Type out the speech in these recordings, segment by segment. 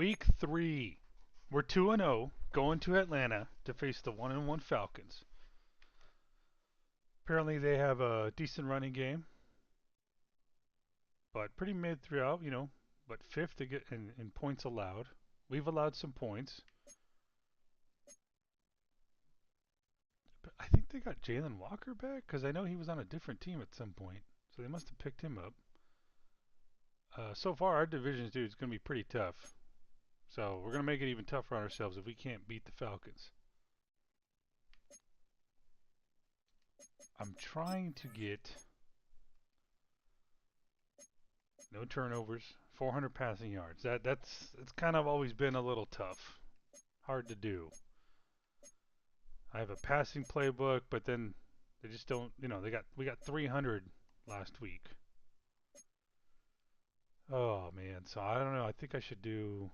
Week 3. We're 2-0 going to Atlanta to face the 1-1 Falcons. Apparently they have a decent running game, but pretty mid throughout, but fifth to get in points allowed. We've allowed some points. But I think they got Jalen Walker back because I know he was on a different team at some point, so they must have picked him up. So far, our division, dude, is going to be pretty tough. So we're going to make it even tougher on ourselves if we can't beat the Falcons. I'm trying to get no turnovers, 400 passing yards. That's kind of always been a little tough, hard to do. I have a passing playbook, but then they just don't. We got 300 last week. Oh man, so I don't know. I think I should do.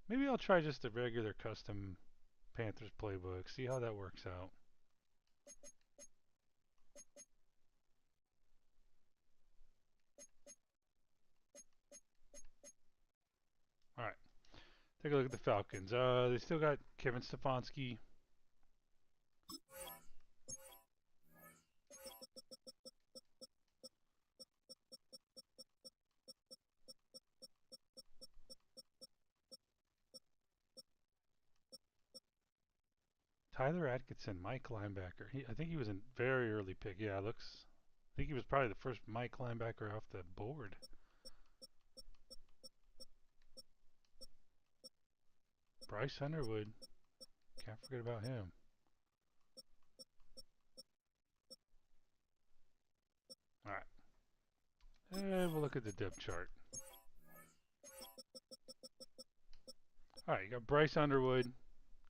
Maybe I'll try just a regular custom Panthers playbook. See how that works out. All right, take a look at the Falcons. They still got Kevin Stefanski. Tyler Atkinson, Mike linebacker. I think he was a very early pick. Yeah, looks. I think he was probably the first Mike linebacker off the board. Bryce Underwood. Can't forget about him. All right. And we'll look at the depth chart. All right, you got Bryce Underwood,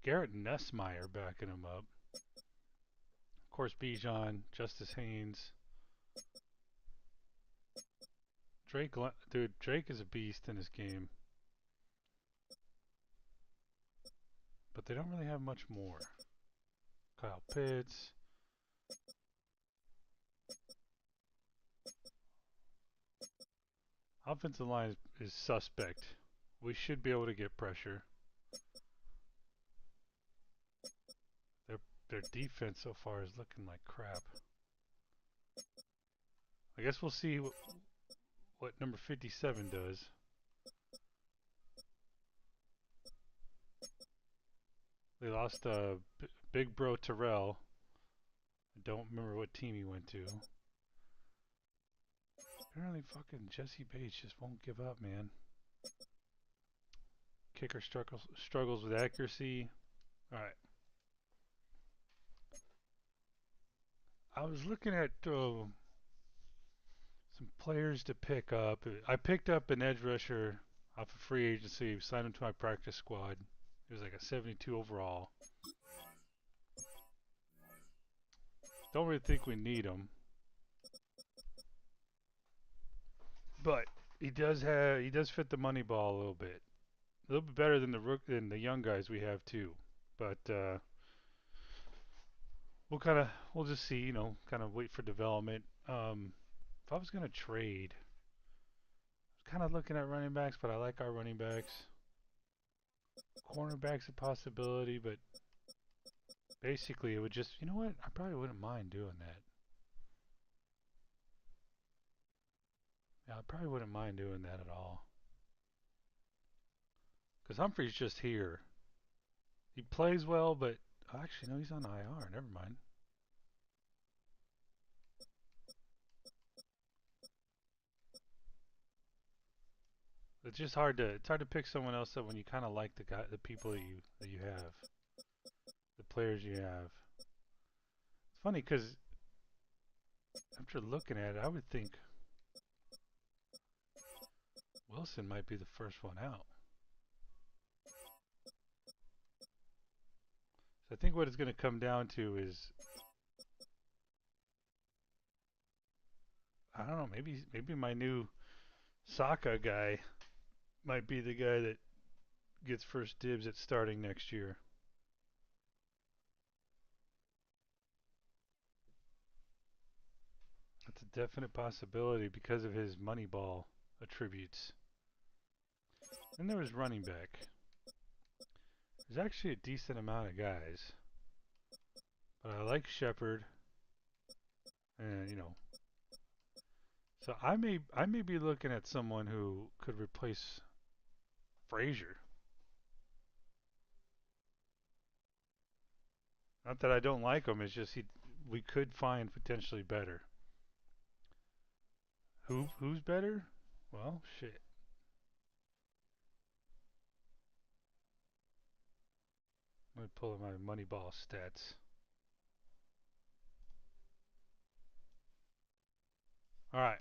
Garrett Nussmeier backing him up. Of course, Bijan, Justice Haynes. Drake is a beast in this game. But they don't really have much more. Kyle Pitts. Offensive line is suspect. We should be able to get pressure. Their defense so far is looking like crap. I guess we'll see what number 57 does. They lost Big Bro Terrell. I don't remember what team he went to. Apparently fucking Jesse Bates just won't give up, man. Kicker struggles with accuracy. Alright. I was looking at some players to pick up. I picked up an edge rusher off of free agency, signed him to my practice squad. It was like a 72 overall. Don't really think we need him. But he does fit the money ball a little bit. A little bit better than the young guys we have too. But we'll just see, kind of wait for development. If I was gonna trade, I was kind of looking at running backs, but I like our running backs. Cornerback's a possibility, but basically it would just, you know what? I probably wouldn't mind doing that. Yeah, I probably wouldn't mind doing that at all. Because Humphrey's just here. He plays well, but actually, no, he's on IR. Never mind. It's hard to pick someone else up when you kind of like the people that you have, the players you have. It's funny because after looking at it, I would think Wilson might be the first one out. So I think what it's going to come down to is, I don't know, maybe my new Saka guy might be the guy that gets first dibs at starting next year. That's a definite possibility because of his Moneyball attributes. Then there was running back. There's actually a decent amount of guys. But I like Shepard. And, you know. So I may be looking at someone who could replace Frazier. Not that I don't like him, it's just we could find potentially better. Who's better? Well, shit. Let me pull up my Moneyball stats. All right.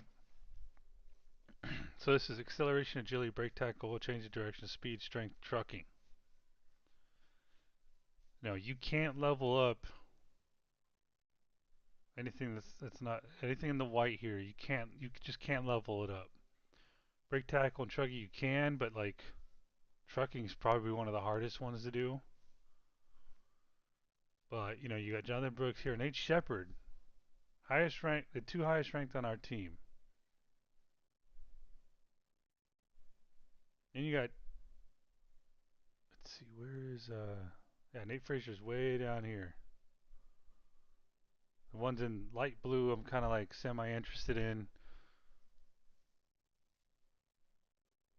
So this is acceleration, agility, brake tackle, change of direction, speed, strength, trucking. Now you can't level up anything that's not anything in the white here. You just can't level it up. Brake tackle and trucking you can, but like trucking is probably one of the hardest ones to do. But you know you got Jonathan Brooks here, Nate Shepard, highest ranked, the two highest ranked on our team. And you got, let's see, where is yeah, Nate Frazier's way down here. The ones in light blue I'm kind of like semi interested in.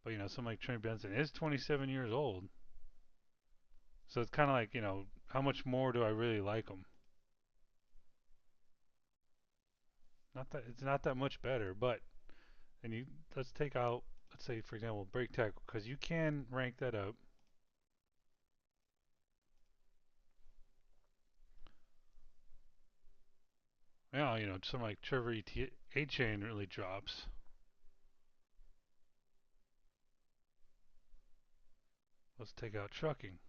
But you know, someone like Trent Benson is 27 years old. So it's kind of like, you know, how much more do I really like him? Not that it's not that much better, but and you let's take out, let's say for example brake tackle, because you can rank that up. Now you know something like Trevor Etienne really drops. Let's take out trucking,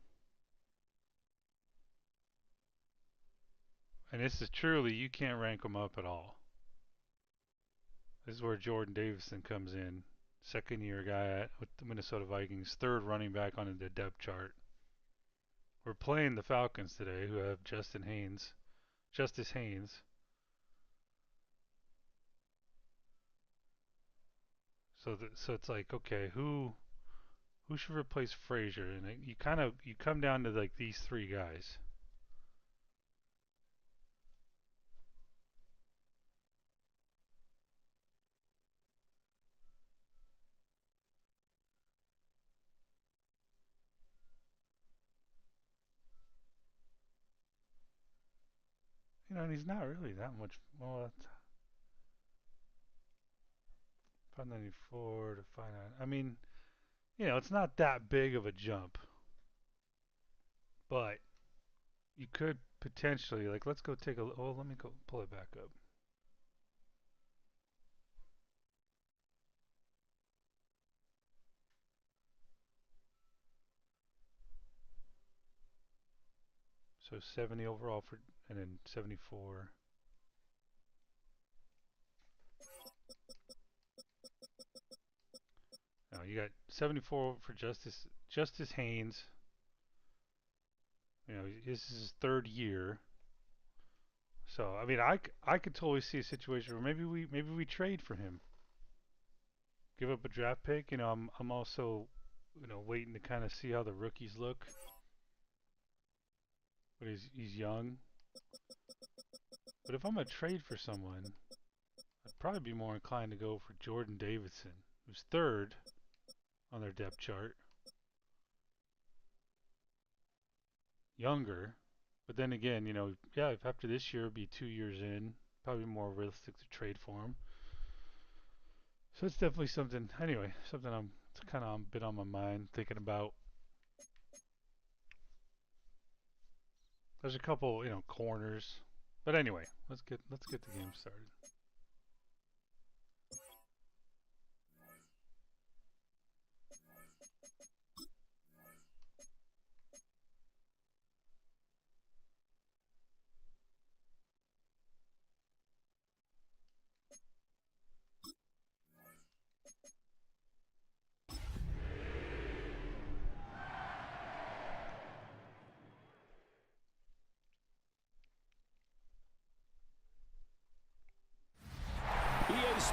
and this is truly you can't rank them up at all. This is where Jordan Davison comes in, second year guy with the Minnesota Vikings, third running back on the depth chart. We're playing the Falcons today, who have Justice Haynes. So it's like, okay, who should replace Frazier? And you come down to like these three guys. You know, and he's not really that much. Well, that's 594 to 59. I mean, you know, it's not that big of a jump, but you could potentially like let's go take a. Oh, let me go pull it back up. So 70 overall for, and then 74. No, you got 74 for Justice Haynes. You know, this is his third year. So I mean, I could totally see a situation where maybe we trade for him, give up a draft pick. You know, I'm also, you know, waiting to kind of see how the rookies look. But he's young. But if I'm gonna trade for someone, I'd probably be more inclined to go for Jordan Davidson, who's third on their depth chart, younger. But then again, you know, yeah, if after this year, it'd be 2 years in, probably more realistic to trade for him. So it's definitely something. Anyway, something it's kind of been on my mind thinking about. There's a couple, you know, corners. But anyway, let's get the game started.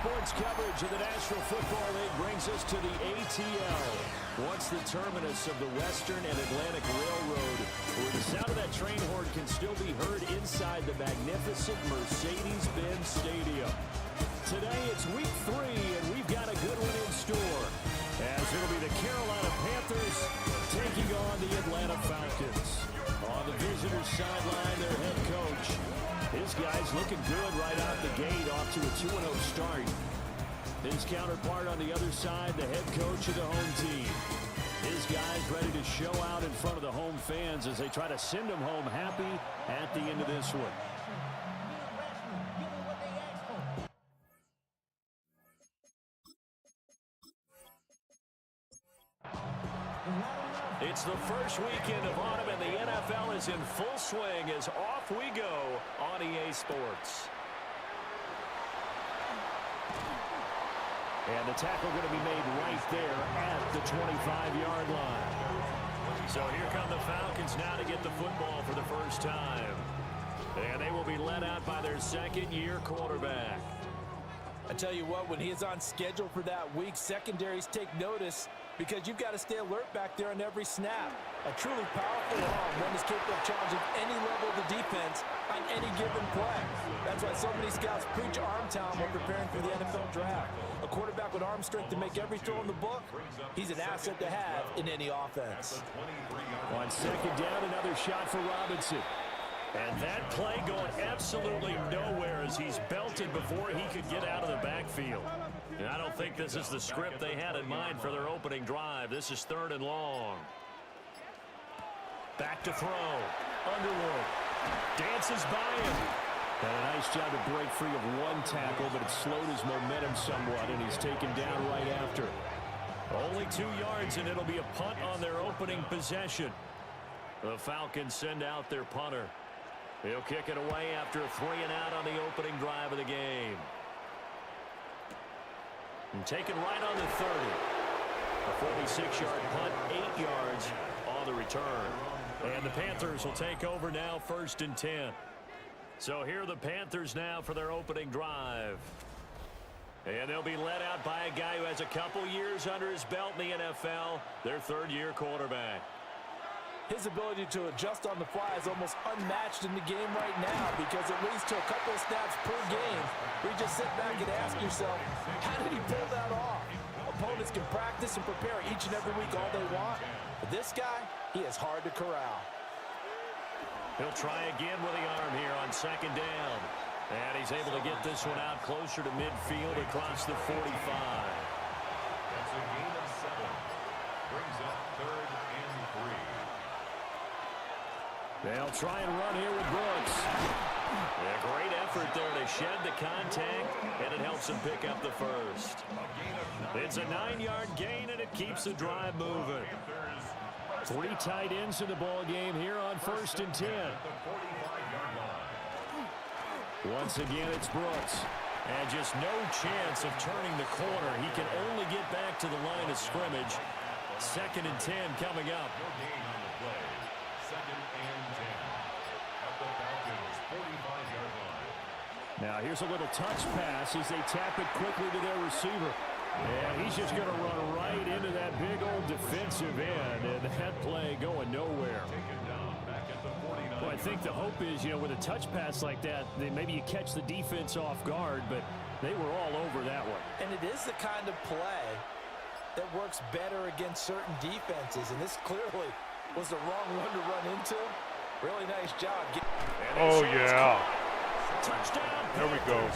sports coverage of the National Football League brings us to the ATL. Once the terminus of the Western and Atlantic Railroad, where the sound of that train horn can still be heard inside the magnificent Mercedes-Benz Stadium. Today it's week 3, and we've got a good one in store, as it'll be the Carolina Panthers taking on the Atlanta Falcons. On the visitors' sideline, their head coach. His guy's looking good right out the gate, off to a 2-0 start. His counterpart on the other side, the head coach of the home team. His guy's ready to show out in front of the home fans as they try to send them home happy at the end of this one. It's the first weekend of autumn, and the NFL is in full swing as off we go on EA Sports. And the tackle going to be made right there at the 25-yard line. So here come the Falcons now to get the football for the first time. And they will be led out by their second-year quarterback. I tell you what, when he is on schedule for that week, secondaries take notice because you've got to stay alert back there on every snap. A truly powerful arm, one is capable of challenging any level of the defense on any given play. That's why so many scouts preach arm talent when preparing for the NFL draft. A quarterback with arm strength to make every throw in the book, he's an asset to have in any offense. On second down, another shot for Robinson. And that play going absolutely nowhere as he's belted before he could get out of the backfield. And I don't think this is the script they had in mind for their opening drive. This is 3rd and long. Back to throw. Underwood dances by him. And a nice job to break free of one tackle, but it slowed his momentum somewhat, and he's taken down right after. Only 2 yards, and it'll be a punt on their opening possession. The Falcons send out their punter. He'll kick it away after a 3-and-out on the opening drive of the game. And taken right on the 30. A 46-yard punt, 8 yards on the return. And the Panthers will take over now, 1st and 10. So here are the Panthers now for their opening drive. And they'll be led out by a guy who has a couple years under his belt in the NFL, their 3rd-year quarterback. His ability to adjust on the fly is almost unmatched in the game right now because it leads to a couple of snaps per game where you just sit back and ask yourself, how did he pull that off? Opponents can practice and prepare each and every week all they want, but this guy, he is hard to corral. He'll try again with the arm here on 2nd down. And he's able to get this one out closer to midfield across the 45. That's a gain of 7. Brings up 3rd and 3. They'll try and run here with Brooks. A great effort there to shed the contact, and it helps him pick up the first. It's a 9-yard gain, and it keeps the drive moving. 3 tight ends in the ball game here on 1st and 10. Once again, it's Brooks. And just no chance of turning the corner. He can only get back to the line of scrimmage. 2nd and 10 coming up. Now here's a little touch pass as they tap it quickly to their receiver. And he's just going to run right into that big old defensive end. And that play going nowhere. Well, I think the hope is, with a touch pass like that, maybe you catch the defense off guard, but they were all over that one. And it is the kind of play that works better against certain defenses, and this clearly was the wrong one to run into. Really nice job. Oh, yeah. Touchdown. There we go.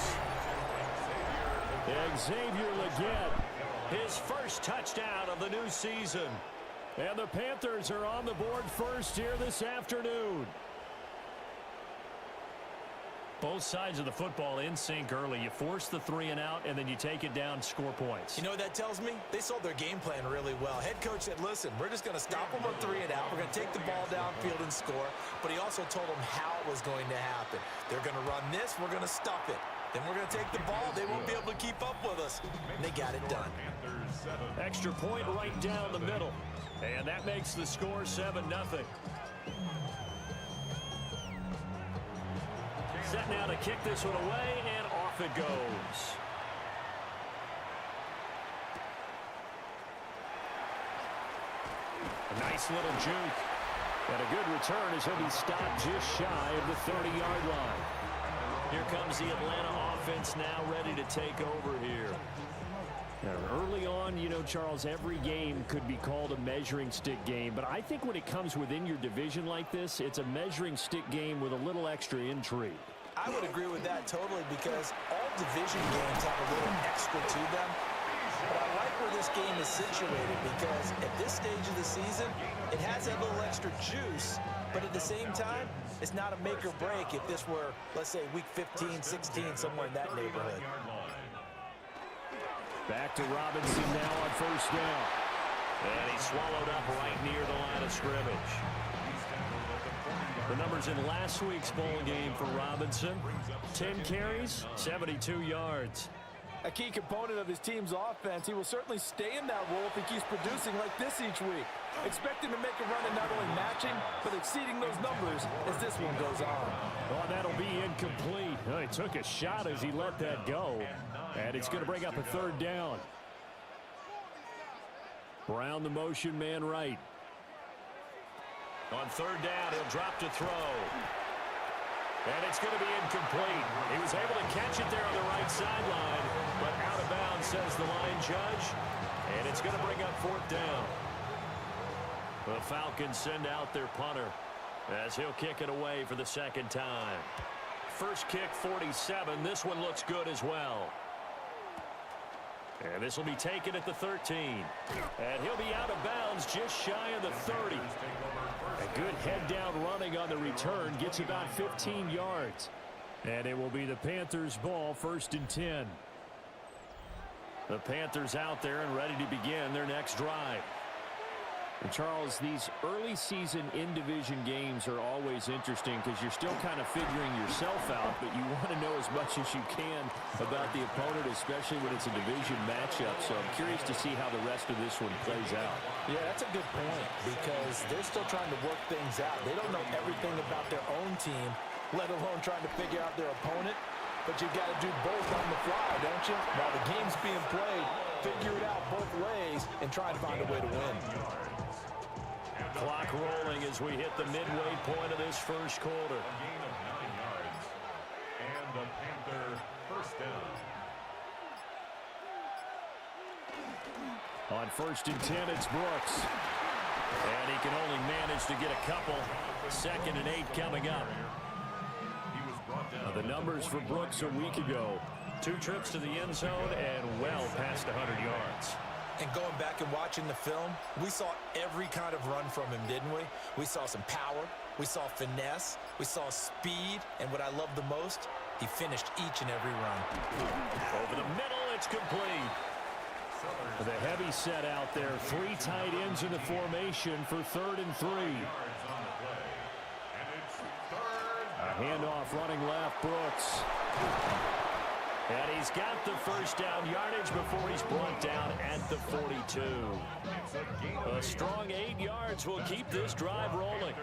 Xavier Legette, his first touchdown of the new season. And the Panthers are on the board first here this afternoon. Both sides of the football in sync early. You force the 3-and-out, and then you take it down, score points. You know what that tells me? They sold their game plan really well. Head coach said, listen, we're just going to stop them on 3-and-out. We're going to take the ball downfield and score. But he also told them how it was going to happen. They're going to run this. We're going to stuff it. Then we're going to take the ball. They won't be able to keep up with us. And they got it done. Extra point right down the middle. And that makes the score 7-0. Set now to kick this one away, and off it goes. A nice little juke. And a good return as he'll be stopped just shy of the 30-yard line. Here comes the Atlanta offense now ready to take over here. Now, early on, you know, Charles, every game could be called a measuring stick game. But I think when it comes within your division like this, it's a measuring stick game with a little extra intrigue. I would agree with that totally because all division games have a little extra to them. But I like where this game is situated because at this stage of the season, it has that little extra juice. But at the same time, it's not a make or break if this were, let's say, week 15, 16, somewhere in that neighborhood. Back to Robinson now on first down. And he's swallowed up right near the line of scrimmage. The numbers in last week's bowl game for Robinson: 10 carries, 72 yards. A key component of his team's offense, he will certainly stay in that role if he keeps producing like this each week. Expect him to make a run and not only matching, but exceeding those numbers as this one goes on. Oh, that'll be incomplete. Oh, he took a shot as he let that go. And it's going to bring up a third down. Brown, the motion man right. On third down, he'll drop to throw. And it's going to be incomplete. He was able to catch it there on the right sideline, but out of bounds, says the line judge. And it's going to bring up fourth down. The Falcons send out their punter as he'll kick it away for the second time. First kick, 47. This one looks good as well. And this will be taken at the 13. And he'll be out of bounds just shy of the 30. A good head-down running on the return gets about 15 yards. And it will be the Panthers' ball, 1st and 10. The Panthers out there and ready to begin their next drive. And Charles, these early season in-division games are always interesting because you're still kind of figuring yourself out, but you want to know as much as you can about the opponent, especially when it's a division matchup. So I'm curious to see how the rest of this one plays out. Yeah, that's a good point because they're still trying to work things out. They don't know everything about their own team, let alone trying to figure out their opponent. But you've got to do both on the fly, don't you? While the game's being played, figure it out both ways and try to find a way to win. Clock rolling as we hit the midway point of this first quarter. A gain of 9 yards. And the Panther first down. On 1st and 10, it's Brooks. And he can only manage to get a couple. 2nd and 8 coming up. The numbers for Brooks a week ago: 2 trips to the end zone and well past 100 yards. And going back and watching the film, we saw every kind of run from him, didn't we? We saw some power, we saw finesse, we saw speed, and what I love the most, he finished each and every run. Over the middle, it's complete. The heavy set out there, 3 tight ends in the formation for 3rd and 3. A handoff running left, Brooks. And he's got the first down yardage before he's brought down at the 42. A strong 8 yards will keep this drive rolling.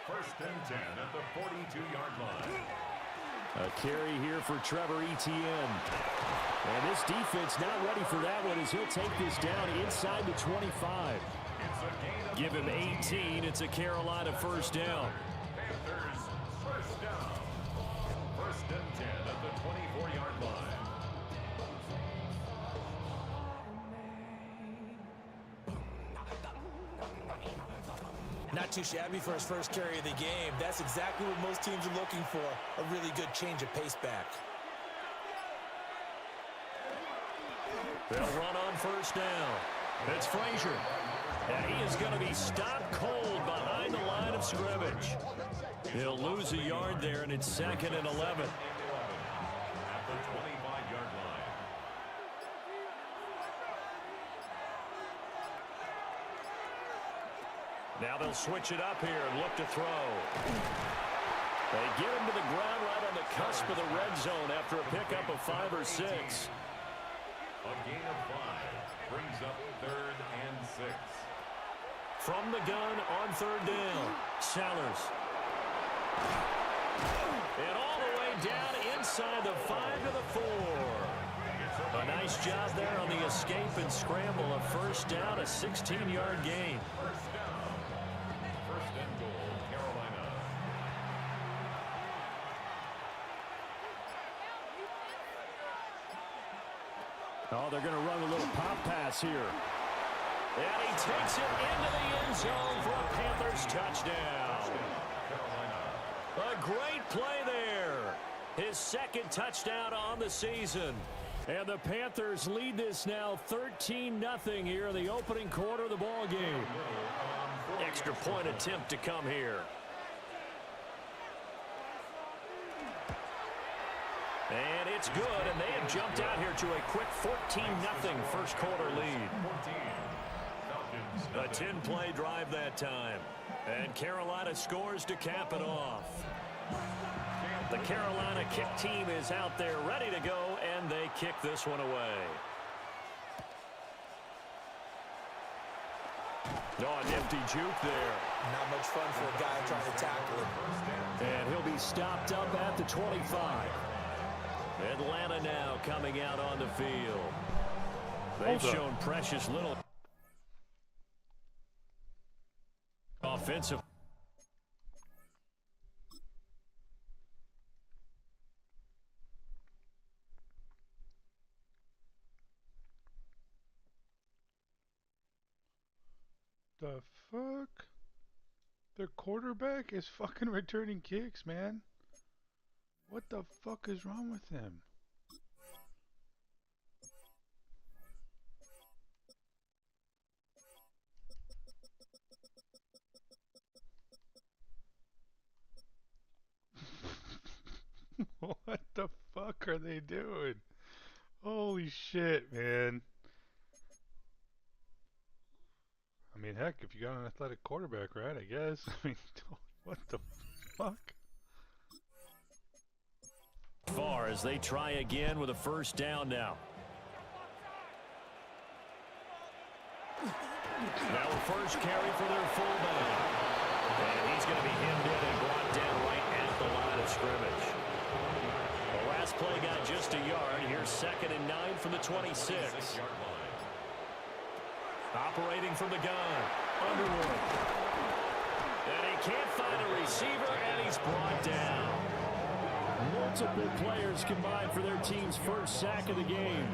First and 10 at the 42-yard line. A carry here for Trevor Etienne. And this defense not ready for that one as he'll take this down inside the 25. Give him 18. It's a Carolina first down. Panthers first down. First and 10 at the 24-yard line. Not too shabby for his first carry of the game. That's exactly what most teams are looking for, a really good change of pace back. They'll run on first down. It's Frazier. And he is going to be stopped cold behind the line of scrimmage. He'll lose a yard there, and it's 2nd and 11. At the 25-yard line. Now they'll switch it up here and look to throw. They get him to the ground right on the cusp of the red zone after a pickup of 5 or 6. A gain of 5 brings up 3rd and 6. From the gun on 3rd down, Sellers. And all the way down inside the 5 to the 4. A nice job there on the escape and scramble. A first down, a 16-yard gain. First down. First and goal, Carolina. Oh, they're going to run a little pop pass here. And he takes it into the end zone for a Panthers touchdown. A great play there. His second touchdown on the season. And the Panthers lead this now 13-0 here in the opening quarter of the ball game. Extra point attempt to come here. And it's good, and they have jumped out here to a quick 14-0 first quarter lead. A 10-play drive that time. And Carolina scores to cap it off. The Carolina kick team is out there ready to go, and they kick this one away. Oh, a nifty juke there. Not much fun for a guy trying to tackle him. And he'll be stopped up at the 25. Atlanta now coming out on the field. They've shown precious little offensive. The fuck? Their quarterback is fucking returning kicks, man. What the fuck is wrong with him? What the fuck are they doing? Holy shit, man. I mean, heck, if you got an athletic quarterback, right, I guess. I mean, what the fuck? Far as they try again with a first down now. Now a first carry for their fullback. And he's going to be hemmed in and brought down right at the line of scrimmage. The last play got just a yard. Here's 2nd and 9 from the 26. Operating from the gun. Underwood. And he can't find a receiver, and he's brought down. Multiple players combined for their team's first sack of the game.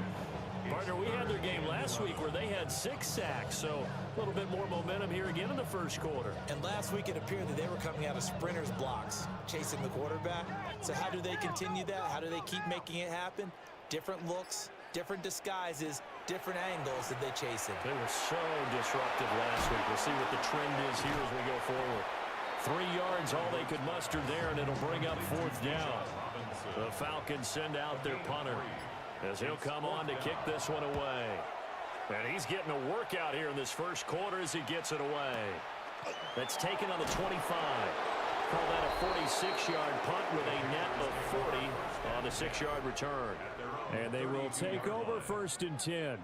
Partner, we had their game last week where they had 6 sacks, so a little bit more momentum here again in the first quarter. And last week it appeared that they were coming out of sprinters blocks, chasing the quarterback. So how do they continue that? How do they keep making it happen? Different looks, different disguises, different angles that they chase it. They were so disruptive last week. We'll see what the trend is here as we go forward. 3 yards, all they could muster there, and it'll bring up 4th down. The Falcons send out their punter as he'll come on to kick this one away. And he's getting a workout here in this first quarter as he gets it away. That's taken on the 25. Call that a 46-yard punt with a net of 40 on the 6-yard return. And they will take over 1st and 10.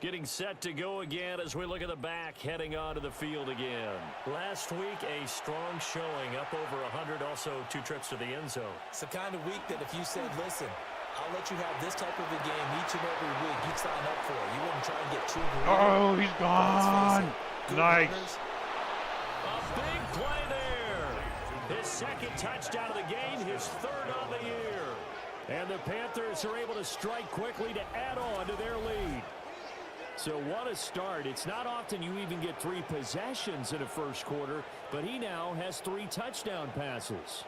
Getting set to go again as we look at the back, heading onto the field again. Last week, a strong showing, up over 100, also 2 trips to the end zone. It's the kind of week that if you said, listen, I'll let you have this type of a game each and every week, you'd sign up for it. You wouldn't try and get too greedy. Oh, he's gone. Nice. A big play there. His 2nd touchdown of the game, his 3rd on the year. And the Panthers are able to strike quickly to add on to their lead. So what a start. It's not often you even get 3 possessions in a first quarter, but he now has 3 touchdown passes.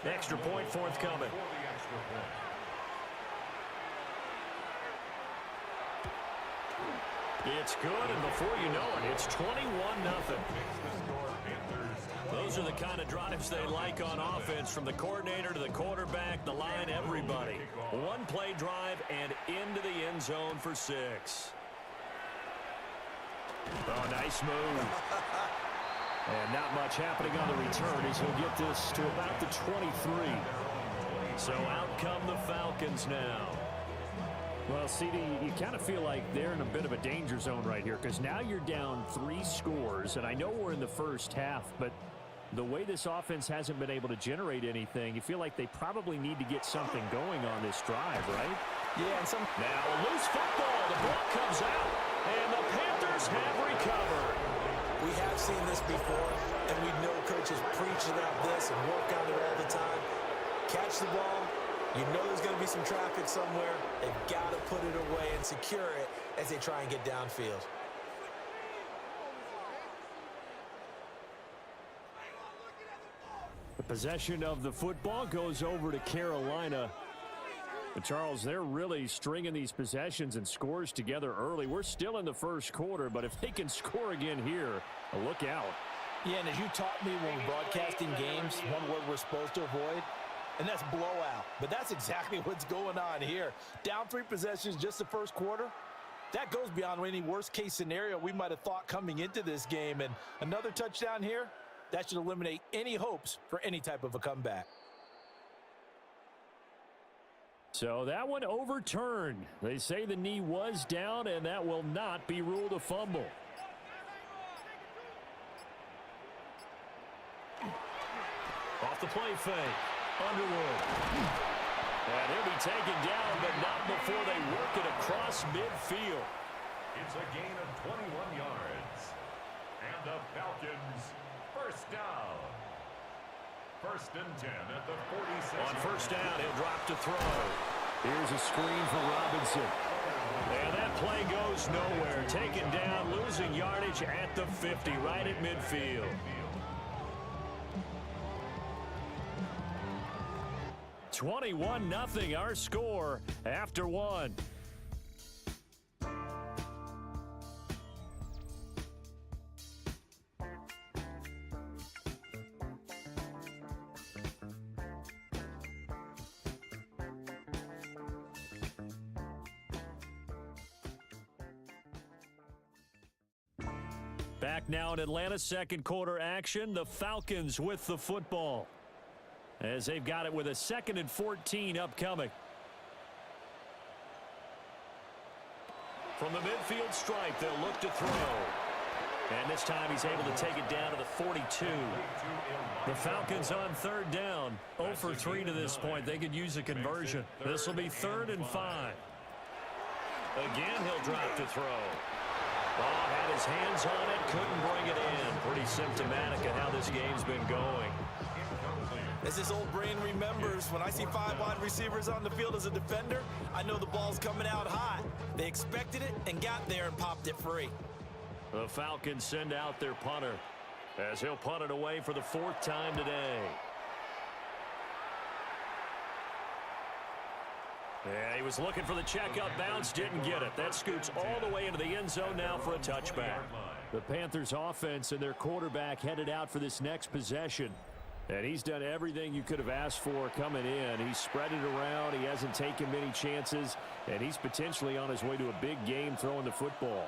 Extra point forthcoming. It's good, and before you know it, it's 21-0. Those are the kind of drives they like on offense, from the coordinator to the quarterback, the line, everybody. 1-play drive and into the end zone for 6. Oh, nice move. And not much happening on the return as he'll get this to about the 23. So out come the Falcons now. Well, CD, you kind of feel like they're in a bit of a danger zone right here, because now you're down 3 scores, and I know we're in the first half, but the way this offense hasn't been able to generate anything, you feel like they probably need to get something going on this drive, right? Yeah, and now a loose football. The ball comes out, and the Panthers have recovered. we have seen this before, and we know coaches preach about this and work on it all the time. Catch the ball. You know there's going to be some traffic somewhere. They've got to put it away and secure it as they try and get downfield. The possession of the football goes over to Carolina. But Charles, they're really stringing these possessions and scores together early. We're still in the first quarter, but if they can score again here, look out. Yeah, and as you taught me when we're broadcasting games, one word we're supposed to avoid, and that's blowout. But that's exactly what's going on here. Down 3 possessions just the first quarter. That goes beyond any worst-case scenario we might have thought coming into this game. And another touchdown here, that should eliminate any hopes for any type of a comeback. So that one overturned. They say the knee was down, and that will not be ruled a fumble. Off the play fake. Underwood. And he'll be taken down, but not before they work it across midfield. It's a gain of 21 yards. And the Falcons, first down. 1st and 10 at the 46. On first down, he'll drop to throw. Here's a screen for Robinson. And that play goes nowhere. Taken down, losing yardage at the 50, right at midfield. 21-0 our score after 1. Back now in Atlanta, second quarter action. The Falcons with the football, as they've got it with a 2nd and 14 upcoming. From the midfield stripe, they'll look to throw. And this time he's able to take it down to the 42. The Falcons on 3rd down. 0 for 3 to this point. They could use a conversion. This will be 3rd and 5. Again, he'll drop to throw. Oh, had his hands on it, couldn't bring it in. Pretty symptomatic of how this game's been going. As this old brain remembers, when I see 5 wide receivers on the field as a defender, I know the ball's coming out hot. They expected it and got there and popped it free. The Falcons send out their punter, as he'll punt it away for the 4th time today. Yeah, he was looking for the checkup bounce, didn't get it. That scoots all the way into the end zone now for a touchback. The Panthers offense and their quarterback headed out for this next possession. And he's done everything you could have asked for coming in. He's spread it around. He hasn't taken many chances. And he's potentially on his way to a big game throwing the football.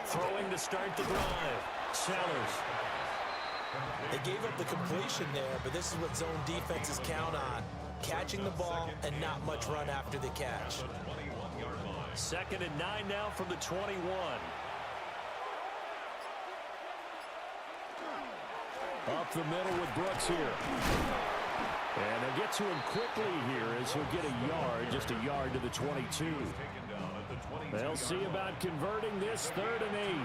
Throwing to start the drive. Sellers. They gave up the completion there, but this is what zone defenses count on. Catching the ball and not much run after the catch. 2nd and 9 now from the 21. Up the middle with Brooks here. And they'll get to him quickly here as he'll get a yard, just a yard to the 22. They'll see about converting this 3rd and 8. And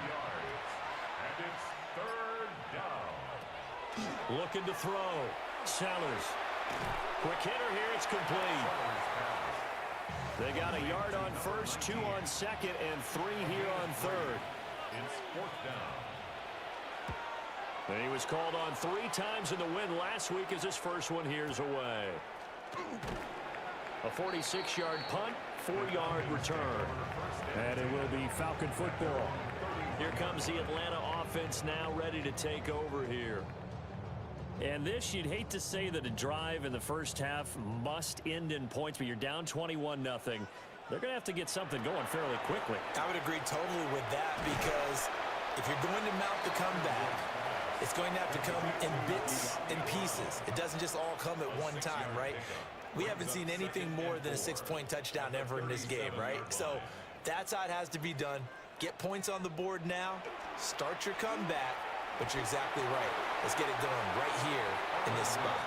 it's 3rd down. Looking to throw. Sellers. Quick hitter here, it's complete. They got a yard on first, 2 on second, and 3 here on third. It's 4th down. And he was called on 3 times in the win last week as his first one here's away. A 46-yard punt, 4-yard return. And it will be Falcon football. Here comes the Atlanta offense now ready to take over here. And this, you'd hate to say that a drive in the first half must end in points, but you're down 21-0. They're going to have to get something going fairly quickly. I would agree totally with that, because if you're going to mount the comeback, it's going to have to come in bits and pieces. It doesn't just all come at one time, right? We haven't seen anything more than a 6-point touchdown ever in this game, right? So that's how it has to be done. Get points on the board now. Start your comeback. But you're exactly right. Let's get it done right here in this spot.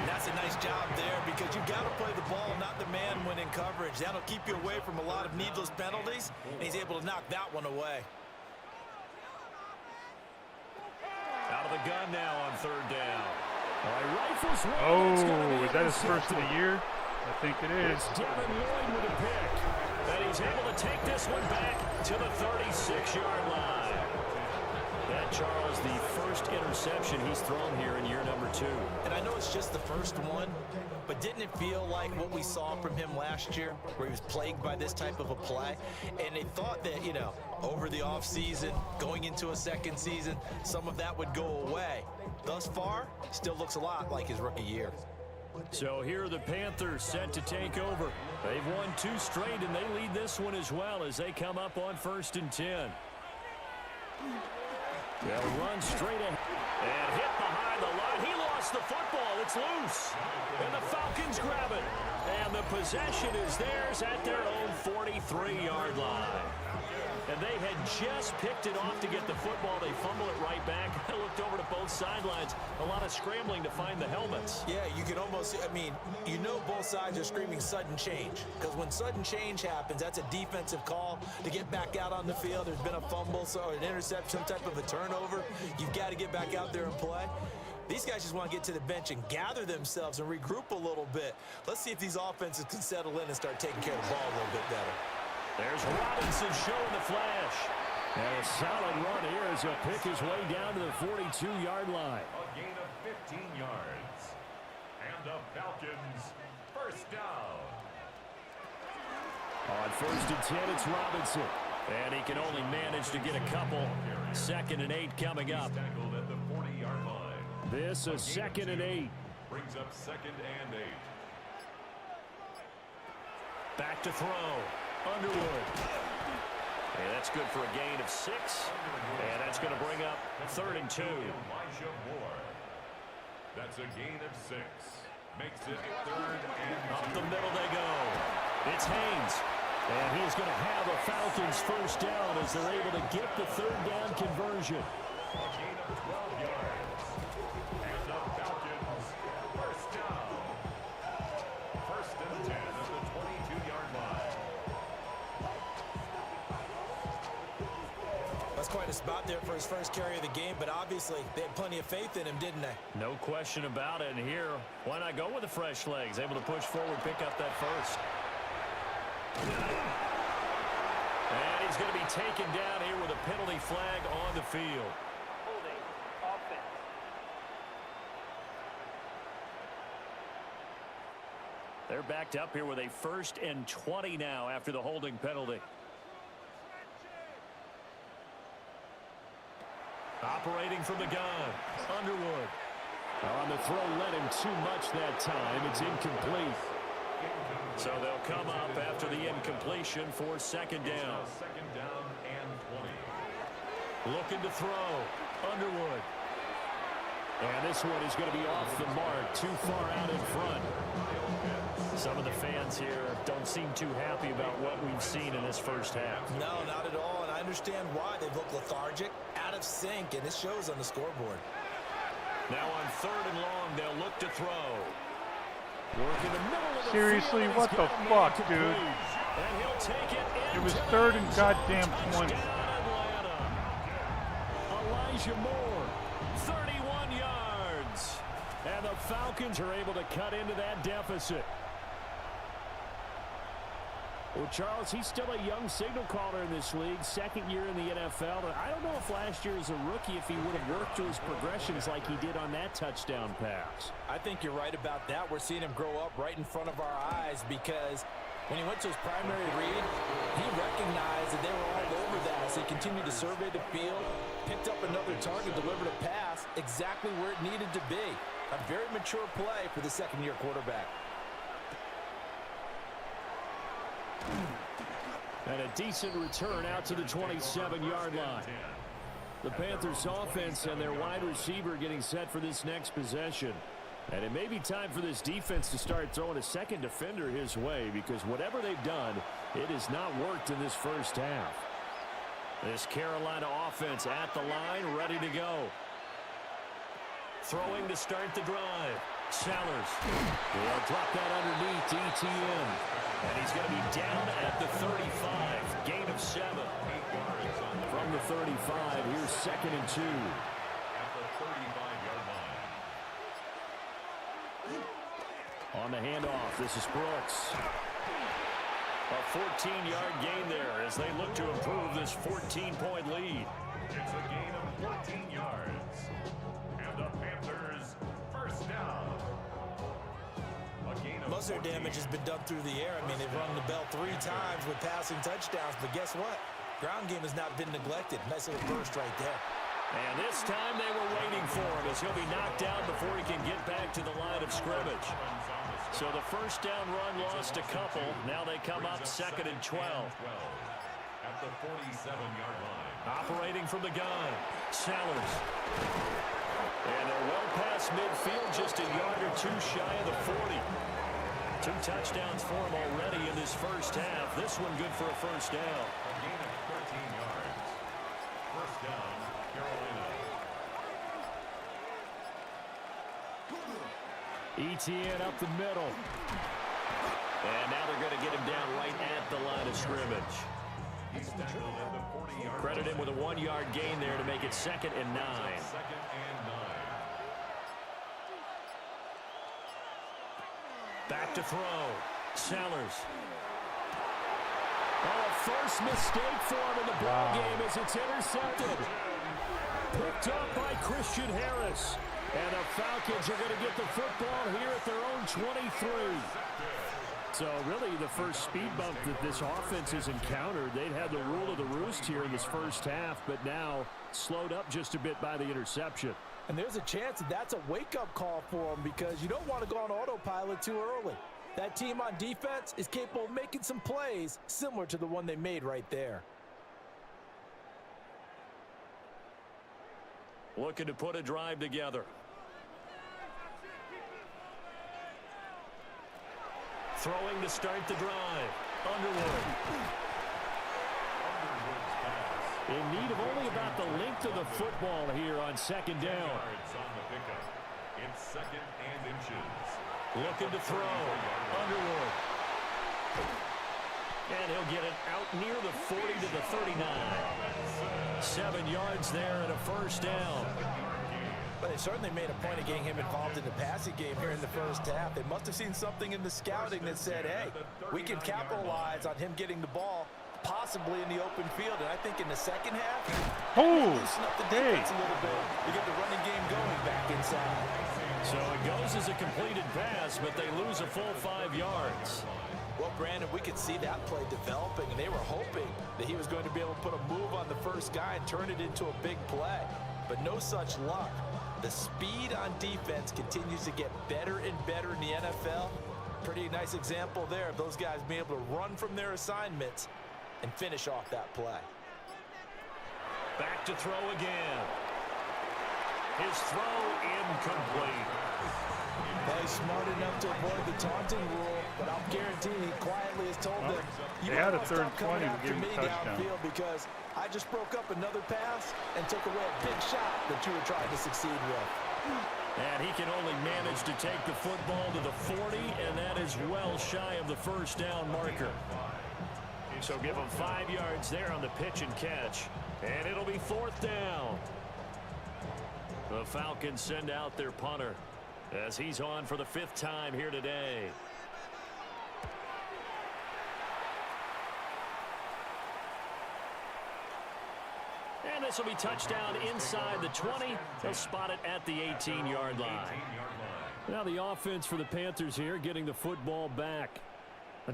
And that's a nice job there because you've got to play the ball, not the man when in coverage. That'll keep you away from a lot of needless penalties, and he's able to knock that one away. Out of the gun now on third down. Rifles one. Oh, is that his first of the year? I think it is. It's Devin Lloyd with a pick. And he's able to take this one back to the 36-yard line. That, Charles, the first interception he's thrown here in year number 2. And I know it's just the first one, but didn't it feel like what we saw from him last year, where he was plagued by this type of a play? And they thought that, you know, over the offseason, going into a second season, some of that would go away. Thus far, still looks a lot like his rookie year. So here are the Panthers set to take over. They've won 2 straight, and they lead this one as well as they come up on 1st and 10. They'll run straight ahead and hit behind the line. He lost the football. It's loose. And the Falcons grab it. And the possession is theirs at their own 43-yard line. And they had just picked it off to get the football. They fumble it right back. I looked over to both sidelines. A lot of scrambling to find the helmets. Yeah, you can almost, I mean, you know both sides are screaming sudden change. Because when sudden change happens, that's a defensive call to get back out on the field. There's been a fumble, or an interception, some type of a turnover. You've got to get back out there and play. These guys just want to get to the bench and gather themselves and regroup a little bit. Let's see if these offenses can settle in and start taking care of the ball a little bit better. There's Robinson showing the flash. And a solid run here as he'll pick his way down to the 42-yard line. A gain of 15 yards. And the Falcons first down. On 1st and 10, it's Robinson. And he can only manage to get a couple. 2nd and 8 coming up. He's tackled at the 40-yard line. This is 2nd and 8. Brings up 2nd and 8. Back to throw. Underwood. And that's good for a gain of 6. And that's going to bring up 3rd and 2. Elijah Moore. That's a gain of 6. Makes it 3rd and 2. Up the middle they go. It's Haynes. And he's going to have a Falcons first down as they're able to get the 3rd down conversion. A gain of 12 yards. And the Falcons first down. 1st and 10 at the 22-yard line. That's quite a spot there for his first carry of the game, but obviously they had plenty of faith in him, didn't they? No question about it. And here, why not go with the fresh legs? Able to push forward, pick up that first. And he's going to be taken down here with a penalty flag on the field. Holding offense. They're backed up here with a 1st and 20 now after the holding penalty. Operating from the gun, Underwood. On the throw, led him too much that time. It's incomplete. So they'll come up after the incompletion for 2nd down. 2nd down and 20. Looking to throw, Underwood. And this one is going to be off the mark, too far out in front. Some of the fans here don't seem too happy about what we've seen in this first half. No, not at all, and I understand why. They look lethargic, out of sync, and it shows on the scoreboard. Now on 3rd and long, they'll look to throw. Work in the middle of the Seriously, field. what the fuck, dude? And he'll take it. It was 3rd and goddamn 20. Atlanta. Elijah Moore, 31 yards. And the Falcons are able to cut into that deficit. Well, Charles, he's still a young signal caller in this league, 2nd year in the NFL. I don't know if last year as a rookie, if he would have worked through his progressions like he did on that touchdown pass. I think you're right about that. We're seeing him grow up right in front of our eyes because when he went to his primary read, he recognized that they were all over that. So he continued to survey the field, picked up another target, delivered a pass exactly where it needed to be. A very mature play for the 2nd-year quarterback. And a decent return out to the 27-yard line. The Panthers offense and their wide receiver getting set for this next possession. And it may be time for this defense to start throwing a second defender his way because whatever they've done, it has not worked in this first half. This Carolina offense at the line, ready to go. Throwing to start the drive. Sellers. They'll drop that underneath to ETN. And he's going to be down at the 35. Gain of 7. From the 35, here's 2nd and 2. At the 35-yard line. On the handoff, this is Brooks. A 14-yard gain there as they look to improve this 14-point lead. It's a gain of 14 yards. And the Panthers first down. A gain of Most of their 14. damage has been done through the air. I mean, they've rung the bell 3 times with passing touchdowns, but guess what? Ground game has not been neglected. Nice little burst right there. And this time they were waiting for him as he'll be knocked down before he can get back to the line of scrimmage. So the first down run lost a couple. Now they come up 2nd and 12. At the 47-yard line. Operating from the gun. Sellers. And they're well past midfield, just a yard or 2 shy of the 40. 2 touchdowns for him already in this first half. This one good for a first down. A gain of 13 yards. First down, Carolina. ETN up the middle. And now they're going to get him down right at the line of scrimmage. He's tackled at the 40-yard Credit him with a 1-yard gain there to make it 2nd and 9. 2nd and 9. Back to throw. Sellers. Oh, a first mistake for him in the ball game as it's intercepted. Picked up by Christian Harris. And the Falcons are going to get the football here at their own 23. So really the first speed bump that this offense has encountered. They'd had the rule of the roost here in this first half, but now slowed up just a bit by the interception. And there's a chance that that's a wake-up call for them because you don't want to go on autopilot too early. That team on defense is capable of making some plays similar to the one they made right there. Looking to put a drive together. Throwing to start the drive. Underwood. In need of only about the length of the football here on 2nd down. Yards on the pickup. It's 2nd and inches. Looking to throw. Underwood. And he'll get it out near the 40 to the 39. 7 yards there and a first down. But they certainly made a point of getting him involved in the passing game here in the first half. They must have seen something in the scouting that said, hey, we can capitalize on him getting the ball possibly in the open field. And I think in the second half, loosen up the defense a little bit to get the running game going back inside. So it goes as a completed pass, but they lose a full 5 yards. Well, Brandon, we could see that play developing, and they were hoping that he was going to be able to put a move on the first guy and turn it into a big play. But no such luck. The speed on defense continues to get better and better in the NFL. Pretty nice example there of those guys being able to run from their assignments and finish off that play. Back to throw again. His throw incomplete. Well, he's smart enough to avoid the taunting rule, but I'm guaranteeing he quietly has told them, you they might had a want to 3rd stop and 20 coming to after give him me a touchdown. downfield because I just broke up another pass and took away a big shot that you were trying to succeed with. And he can only manage to take the football to the 40, and that is well shy of the first down marker. So give him 5 yards there on the pitch and catch, and it'll be 4th down. The Falcons send out their punter as he's on for the 5th time here today. And this will be touchdown inside the 20. They'll spot it at the 18-yard line. Now the offense for the Panthers here getting the football back.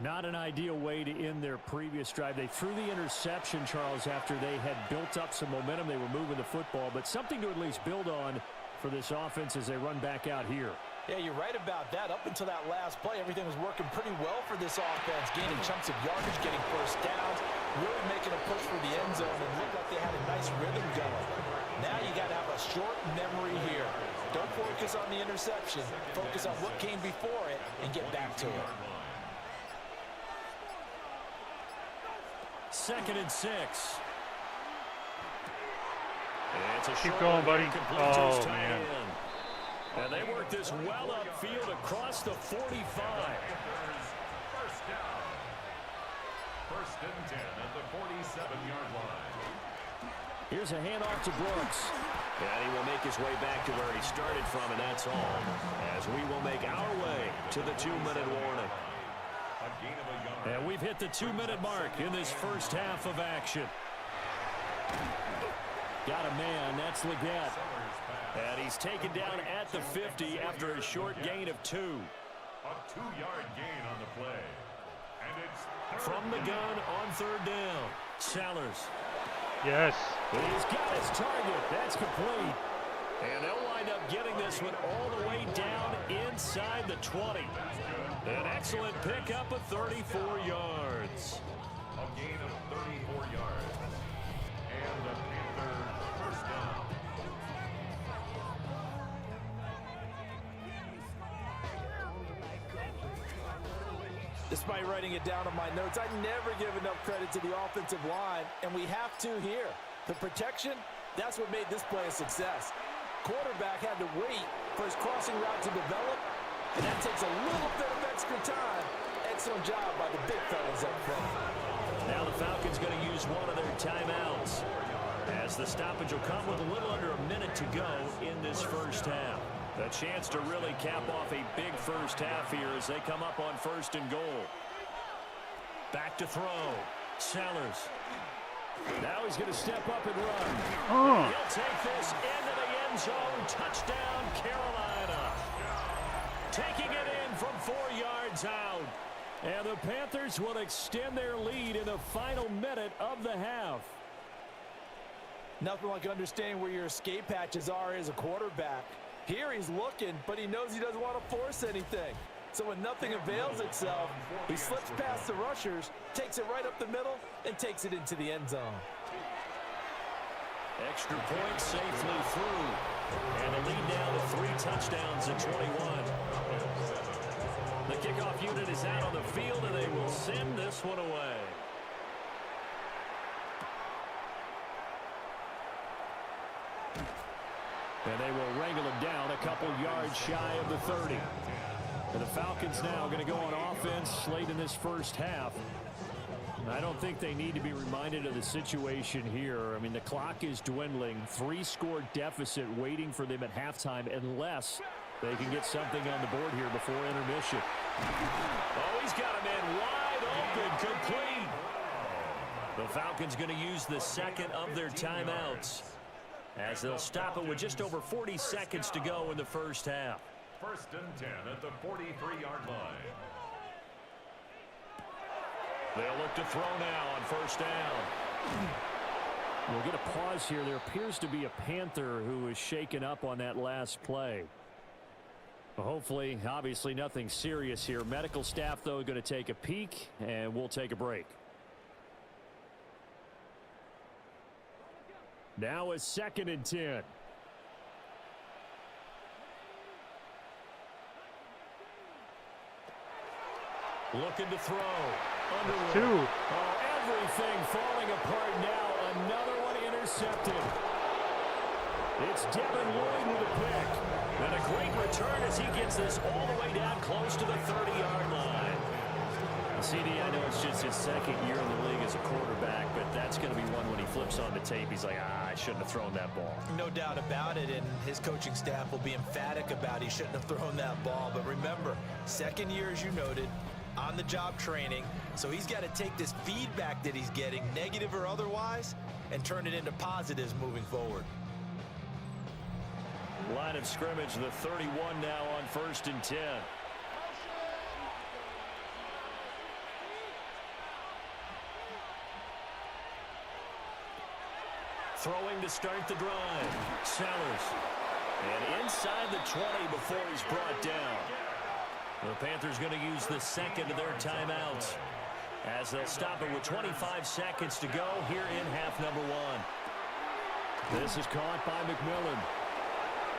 Not an ideal way to end their previous drive. They threw the interception, Charles, after they had built up some momentum. They were moving the football, but something to at least build on for this offense as they run back out here. Yeah, you're right about that. Up until that last play, everything was working pretty well for this offense, gaining chunks of yardage, getting first downs, really making a push for the end zone, and looked like they had a nice rhythm going. Now you got to have a short memory here. Don't focus on the interception. Focus on what came before it and get back to it. 2nd and 6. It's a Keep short going, one buddy. here, complete to his Oh, tight man. end. And they work this well upfield across the 45. First down. First and 10 at the 47-yard line. Here's a handoff to Brooks. And he will make his way back to where he started from, and that's all. As we will make our way to the 2-minute warning. A gain of a yard. And we've hit the 2-minute mark in this first half of action. Got a man, that's Leggett. And he's taken down at the 50 after a short gain of 2. A 2-yard gain on the play. And it's From the gun on third down, Sellers. Yes. He's got his target. That's complete. And they'll wind up getting this one all the way down inside the 20. An excellent pickup of 34 yards. a gain of 34 yards. And the Panthers first down. Despite writing it down on my notes, I never give enough credit to the offensive line, and we have to here. The protection, that's what made this play a success. Quarterback had to wait for his crossing route to develop, and that takes a little bit of extra time. Excellent job by the big fellas up front. Now the Falcons going to use one of their timeouts, as the stoppage will come with a little under a minute to go in this first half. A chance to really cap off a big first half here as they come up on first and goal. Back to throw. Sellers. Now he's going to step up and run. He'll take this into the end zone. Touchdown, Carolina. Taking it in from 4 yards out. And the Panthers will extend their lead in the final minute of the half. Nothing like understanding where your escape hatches are as a quarterback. Here he's looking, but he knows he doesn't want to force anything. So when nothing avails itself, he slips past the rushers, takes it right up the middle, and takes it into the end zone. Extra point safely through. And the lead down to 3 touchdowns at 21. The kickoff unit is out on the field, and they will send this one away. And they will wrangle him down a couple yards shy of the 30. And the Falcons now going to go on offense late in this first half. I don't think they need to be reminded of the situation here. I mean, the clock is dwindling. 3-score deficit waiting for them at halftime unless they can get something on the board here before intermission. Oh, he's got a man wide open, complete. The Falcons going to use the second of their timeouts, as they'll stop it with just over 40 seconds to go in the first half. First and 10 at the 43-yard line. They'll look to throw now on first down. We'll get a pause here. There appears to be a Panther who was shaken up on that last play. Hopefully, obviously nothing serious here. Medical staff, though, going to take a peek, and we'll take a break. Now a 2nd and 10. Looking to throw. Underwood. 2. Oh, everything falling apart now. Another one intercepted. It's Devin Lloyd with a pick. And a great return as he gets this all the way down close to the 30-yard line. CD, I know it's just his second year in the league as a quarterback, but that's going to be one when he flips on the tape. He's like, I shouldn't have thrown that ball. No doubt about it, and his coaching staff will be emphatic about he shouldn't have thrown that ball. But remember, second year, as you noted, on-the-job training, so he's got to take this feedback that he's getting, negative or otherwise, and turn it into positives moving forward. Line of scrimmage, the 31 now on first and 10. Throwing to start the drive. Sellers. And inside the 20 before he's brought down. The Panthers going to use the second of their timeouts, as they'll stop it with 25 seconds to go here in half number 1. This is caught by McMillan.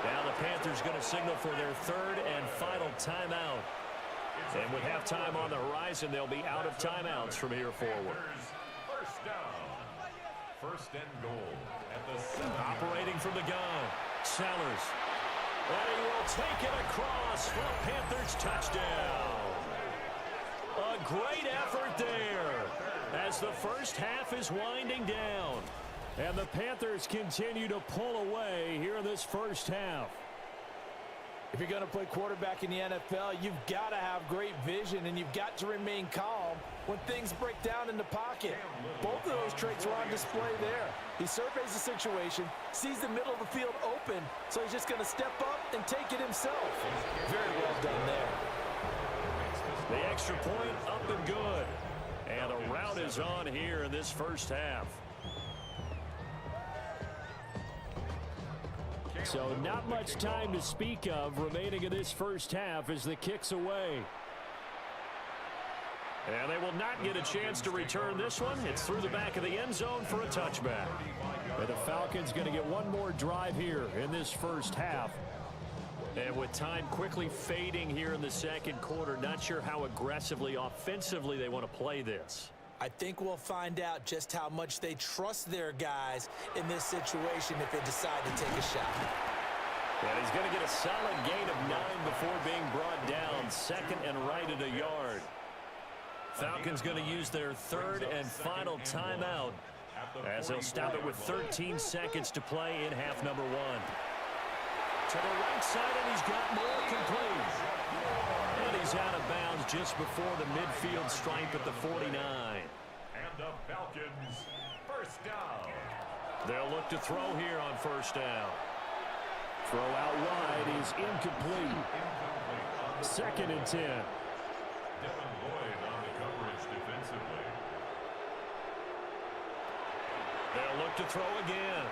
Now the Panthers going to signal for their 3rd and final timeout. And with halftime on the horizon, they'll be out of timeouts from here forward. First down. first and goal at the 7. Operating from the gun, Sellers. And he will take it across for a Panthers touchdown. A great effort there as the first half is winding down. And the Panthers continue to pull away here in this first half. If you're going to play quarterback in the NFL, you've got to have great vision, and you've got to remain calm when things break down in the pocket. Both of those traits are on display there. He surveys the situation, sees the middle of the field open, so he's just going to step up and take it himself. Very well done there. The extra point up and good. And a rout is on here in this first half. So not much time to speak of remaining in this first half as the kick's away. And they will not get a chance to return this one. It's through the back of the end zone for a touchback. And the Falcons going to get one more drive here in this first half. And with time quickly fading here in the second quarter, not sure how aggressively, offensively they want to play this. I think we'll find out just how much they trust their guys in this situation if they decide to take a shot. And he's going to get a solid gain of 9 before being brought down. Second and right at a yard. Falcons going to use their third and final timeout as they'll stop it with 13 seconds to play in half number 1. To the right side, and he's got more complete. And he's out of bounds just before the midfield stripe at the 49. And the Falcons first down. They'll look to throw here on first down. Throw out wide is incomplete. Second and 10. Devin Lloyd on the coverage defensively. They'll look to throw again.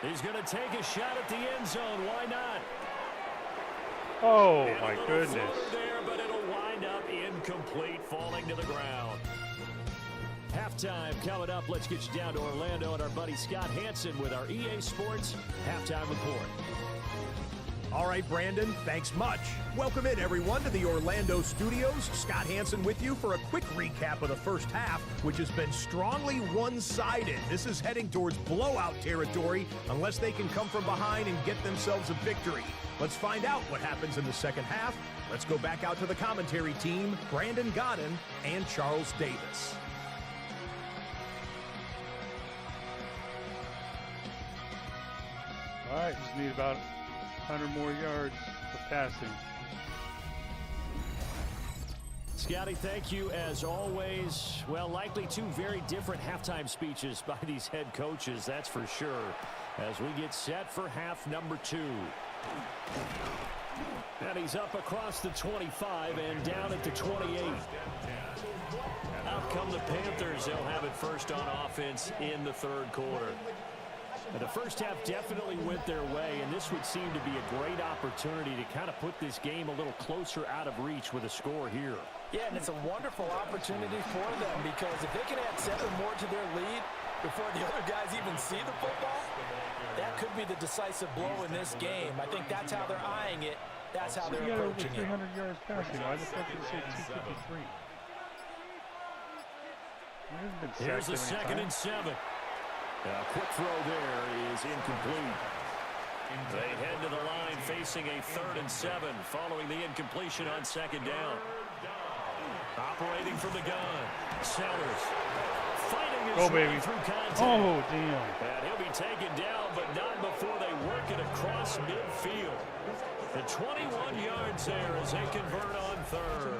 He's going to take a shot at the end zone. Why not? Oh, And my a little goodness. floater there, but it'll wind up incomplete, falling to the ground. Halftime coming up. Let's get you down to Orlando and our buddy Scott Hansen with our EA Sports Halftime Report. All right, Brandon, thanks much. Welcome in, everyone, to the Orlando studios. Scott Hansen with you for a quick recap of the first half, which has been strongly one-sided. This is heading towards blowout territory unless they can come from behind and get themselves a victory. Let's find out what happens in the second half. Let's go back out to the commentary team, Brandon Godden and Charles Davis. All right, just need about 100 more yards of passing. Scotty, thank you as always. Well, likely two very different halftime speeches by these head coaches, that's for sure, as we get set for half number 2. And he's up across the 25 and down at the 28. Out come the Panthers. They'll have it first on offense in the third quarter. And the first half definitely went their way, and this would seem to be a great opportunity to kind of put this game a little closer out of reach with a score here. Yeah, and it's a wonderful opportunity for them because if they can add 7 more to their lead before the other guys even see the football, that could be the decisive blow in this game. I think that's how they're eyeing it. That's how they're approaching it. 300 yards passing. Why the fuck did it say 253? Here's the second and 7. A quick throw there is incomplete. They head to the line facing a 3rd and 7 following the incompletion on second down. Operating from the gun, Sellers fighting his way through contact. Oh, damn. And he'll be taken down, but not before they work it across midfield. The 21 yards there as they convert on 3rd.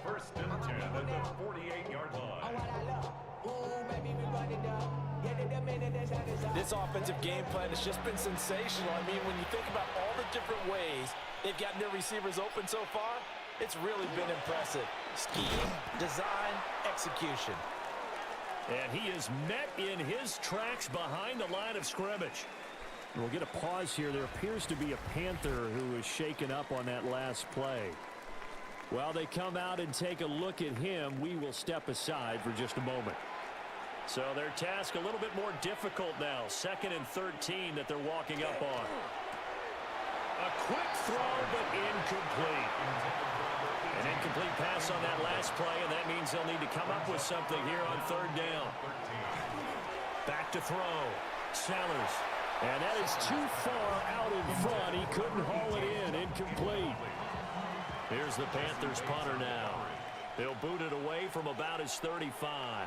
First and 10 at the 48-yard line. This offensive game plan has just been sensational. I mean, when you think about all the different ways they've gotten their receivers open so far, it's really been impressive. Scheme, design, execution. And he is met in his tracks behind the line of scrimmage. We'll get a pause here. There appears to be a Panther who is shaken up on that last play. While they come out and take a look at him, we will step aside for just a moment. So their task a little bit more difficult now. 2nd and 13 that they're walking up on. A quick throw, but incomplete. An incomplete pass on that last play, and that means they'll need to come up with something here on third down. Back to throw. Sellers. And that is too far out in front. He couldn't haul it in. Incomplete. Here's the Panthers punter now. They'll boot it away from about his 35.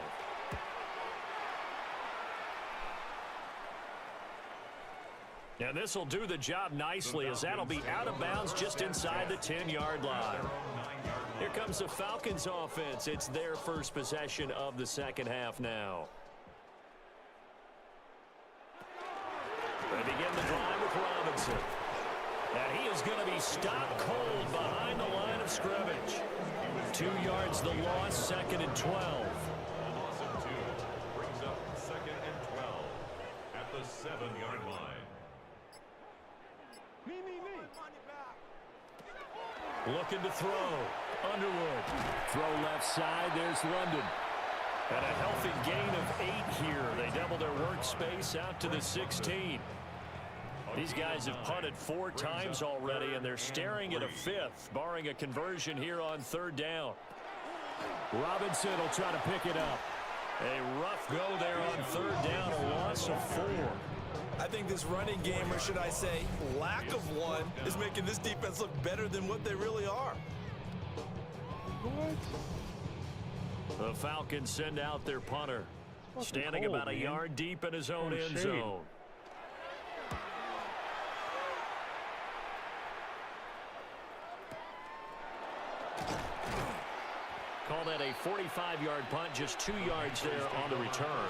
And this will do the job nicely, as that'll be out of bounds just inside the 10-yard line. Here comes the Falcons offense. It's their first possession of the second half now. They begin the drive with Robinson. And he is going to be stopped cold behind the line of scrimmage. 2 yards the loss, second and 12. Loss of 2 brings up second and 12 at the 7-yard line. Looking to throw. Underwood. Throw left side. There's London. And a healthy gain of 8 here. They double their workspace out to the 16. These guys have punted 4 times already, and they're staring at a 5th, barring a conversion here on third down. Robinson will try to pick it up. A rough go there on third down, a loss of 4. I think this running game, or should I say lack of one, is making this defense look better than what they really are. The Falcons send out their punter, standing cold, about a man. yard deep in his own end shade. zone. Call that a 45-yard punt, just 2 yards there on the return.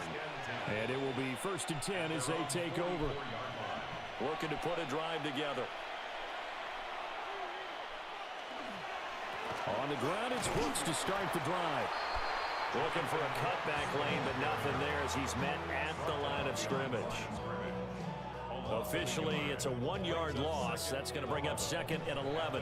And it will be first and 10 as they take over. Looking to put a drive together. On the ground, it's Brooks to start the drive. Looking for a cutback lane, but nothing there as he's met at the line of scrimmage. Officially, it's a 1-yard loss. That's going to bring up second and 11.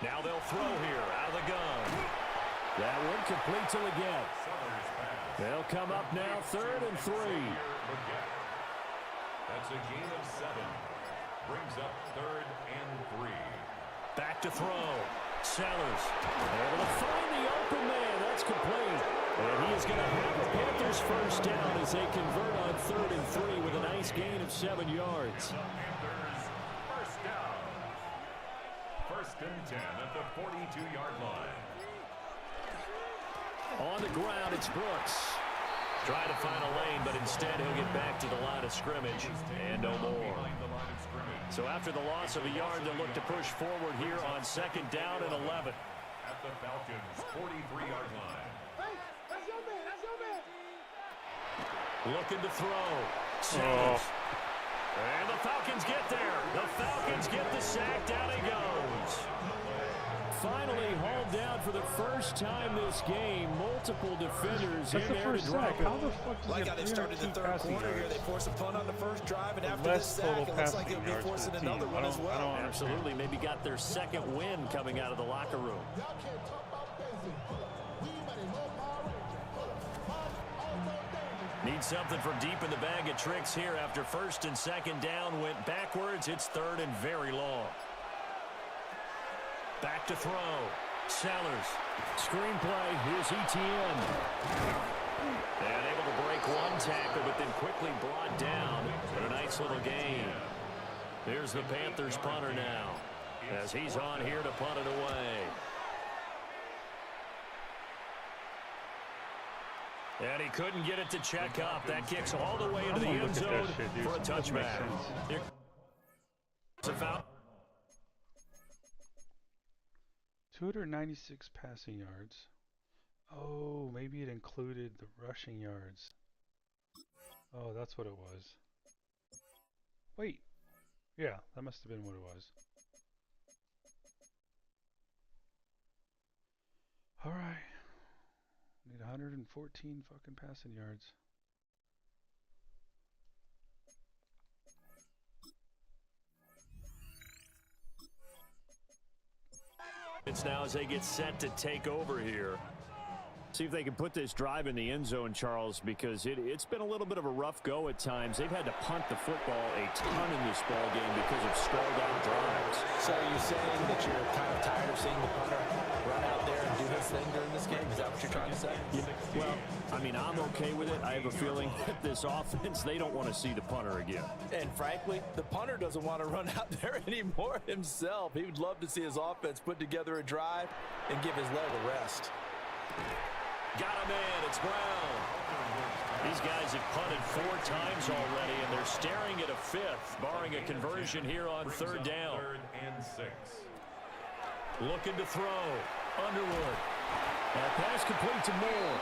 Now they'll throw here out of the gun. That one complete till again. They'll come up now, third and 3. That's a gain of 7. Brings up third and 3. Back to throw. Sellers able to find the open man. That's complete. And he is going to have the Panthers first down as they convert on third and 3 with a nice gain of 7 yards. Panthers first down. First and 10 at the 42-yard line. On the ground, it's Brooks. Trying to find a lane, but instead he'll get back to the line of scrimmage and no more. So after the loss of a yard, they'll look to push forward here on second down and 11. At the Falcons' 43-yard line. Looking to throw. Sellers. And the Falcons get there. The Falcons get the sack. Down he goes. Finally hauled down for the first time this game. Multiple defenders in there to drop it. How the fuck did Like how they started the third quarter here, they forced a punt on the first drive, and after this sack, it looks like they'll be forcing another one as well. Absolutely. Maybe got their second win coming out of the locker room. Need something from deep in the bag of tricks here after first and second down went backwards. It's third and very long. Back to throw. Sellers. Screenplay. Here's ETN. And able to break one tackle, but then quickly brought down. But a nice little gain. Here's the Panthers punter now, as he's on here to punt it away. And he couldn't get it to check up. That kicks all the way into the end zone for a touchback. It's a foul. 296 passing yards. Oh, maybe it included the rushing yards. Oh, that's what it was. Wait. Yeah, that must have been what it was. Alright. Need 114 fucking passing yards. It's now as they get set to take over here. See if they can put this drive in the end zone, Charles, because it's been a little bit of a rough go at times. They've had to punt the football a ton in this ball game because of stalled out drives. So are you saying that you're kind of tired of seeing the punter run out there and do his thing during this game? Is that what you're trying to say? Yeah. Well, I mean, I'm okay with it. I have a feeling that this offense, they don't want to see the punter again. And frankly, the punter doesn't want to run out there anymore himself. He would love to see his offense put together a drive and give his leg a rest. Got a man. It's Brown. These guys have punted 4 times already, and they're staring at a 5th, barring a conversion here on 3rd down. 3rd and 6. Looking to throw. Underwood. That pass complete to Moore.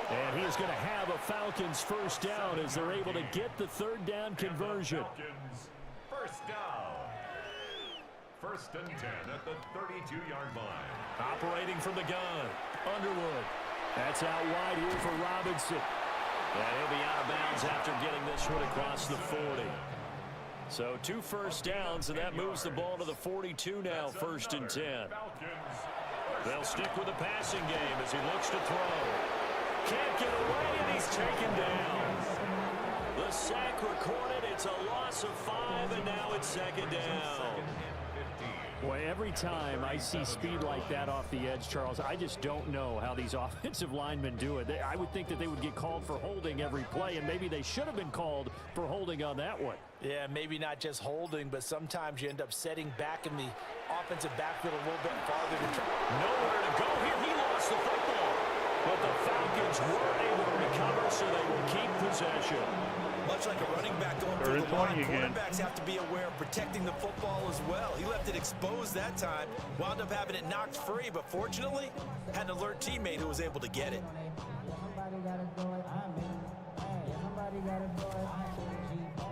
And he is going to have a Falcons first down as they're able to get the 3rd down conversion. Falcons first down. 1st and 10 at the 32-yard line. Operating from the gun. Underwood. That's out wide here for Robinson. And he'll be out of bounds after getting this one across the 40. So 2 first downs, and that moves the ball to the 42 now, 1st and 10. They'll stick with the passing game as he looks to throw. Can't get away, and he's taken down. The sack recorded. It's a loss of 5, and now it's 2nd down. Boy, every time I see speed like that off the edge, Charles, I just don't know how these offensive linemen do it. I would think that they would get called for holding every play, and maybe they should have been called for holding on that one. Yeah, maybe not just holding, but sometimes you end up setting back in the offensive backfield a little bit farther to try. Nowhere to go here. He lost the football. But the Falcons were able to recover, so they will keep possession. Much like a running back going through the line, quarterbacks have to be aware of protecting the football as well. He left it exposed that time, wound up having it knocked free, but fortunately, had an alert teammate who was able to get it.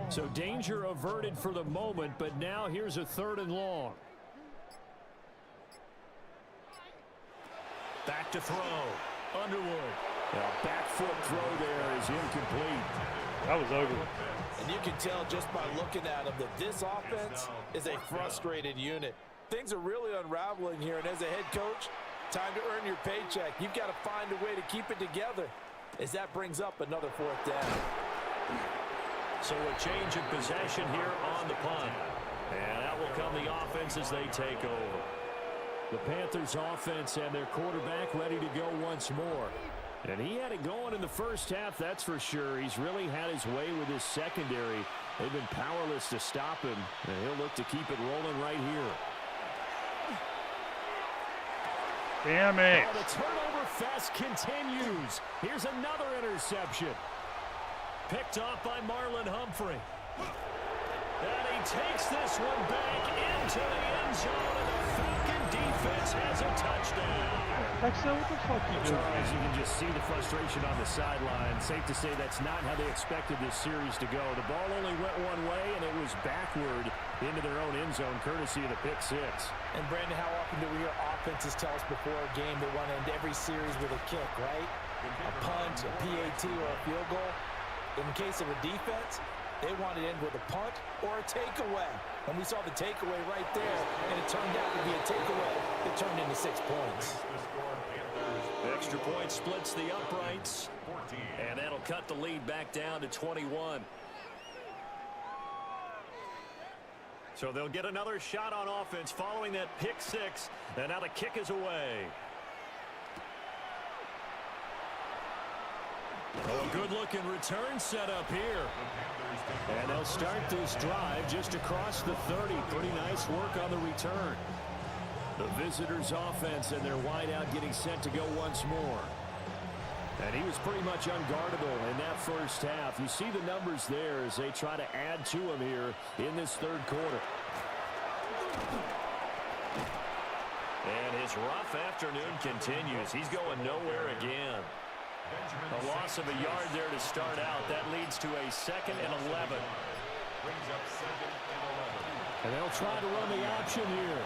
So danger averted for the moment, but now here's a 3rd and long. Back to throw. Underwood. A back foot throw there is incomplete. That was ugly. And you can tell just by looking at him that this offense is a frustrated unit. Things are really unraveling here, and as a head coach, time to earn your paycheck. You've got to find a way to keep it together as that brings up another 4th down. So a change of possession here on the punt. And that will come the offense as they take over. The Panthers offense and their quarterback ready to go once more. And he had it going in the first half, that's for sure. He's really had his way with his secondary. They've been powerless to stop him, and he'll look to keep it rolling right here. Damn it. Oh, the turnover fest continues. Here's another interception. Picked off by Marlon Humphrey. And he takes this one back into the end zone, and the Falcon defense has a touchdown. Excel, what the fuck you doing? Charles, you can just see the frustration on the sideline. Safe to say that's not how they expected this series to go. The ball only went one way, and it was backward into their own end zone, courtesy of the pick 6. And Brandon, how often do we hear offenses tell us before a game they want to end every series with a kick, right? A punt, a PAT, or a field goal. In the case of a defense, they want to end with a punt or a takeaway. And we saw the takeaway right there, and it turned out to be a takeaway that turned into 6 points. Extra point splits the uprights, and that'll cut the lead back down to 21. So they'll get another shot on offense following that pick 6, and now the kick is away. Oh, a good-looking return set up here. And they'll start this drive just across the 30. Pretty nice work on the return. The visitors' offense and their wideout getting set to go once more. And he was pretty much unguardable in that first half. You see the numbers there as they try to add to him here in this 3rd quarter. And his rough afternoon continues. He's going nowhere again. A loss of a yard there to start out. That leads to a 2nd and 11. And they'll try to run the option here.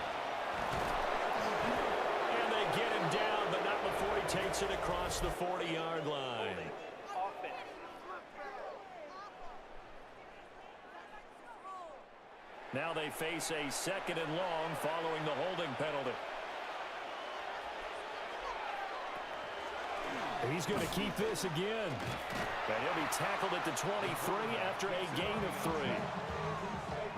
And they get him down, but not before he takes it across the 40-yard line. Now they face a 2nd and long following the holding penalty. He's going to keep this again. And he'll be tackled at the 23 after a gain of 3.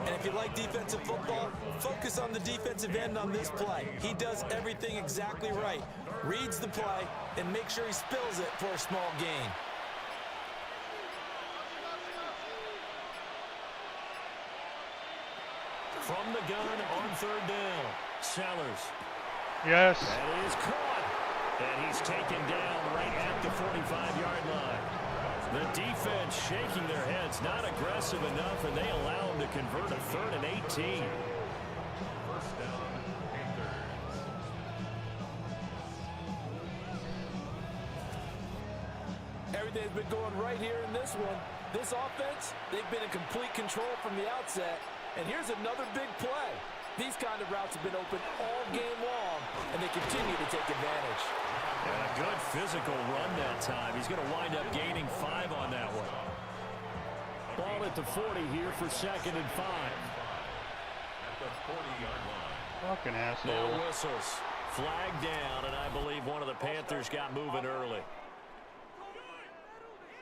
And if you like defensive football, focus on the defensive end on this play. He does everything exactly right. Reads the play and makes sure he spills it for a small gain. From the gun on 3rd down, Sellers. Yes. That is caught. And he's taken down right at the 45-yard line. The defense shaking their heads, not aggressive enough, and they allow him to convert a 3rd and 18. First down, Panthers. Everything's been going right here in this one. This offense, they've been in complete control from the outset. And here's another big play. These kind of routes have been open all game long, and they continue to take advantage. And a good physical run that time. He's going to wind up gaining 5 on that one. Ball at the 40 here for 2nd and 5. At the 40-yard line. Fucking asshole. Now whistles. Flag down, and I believe one of the Panthers got moving early.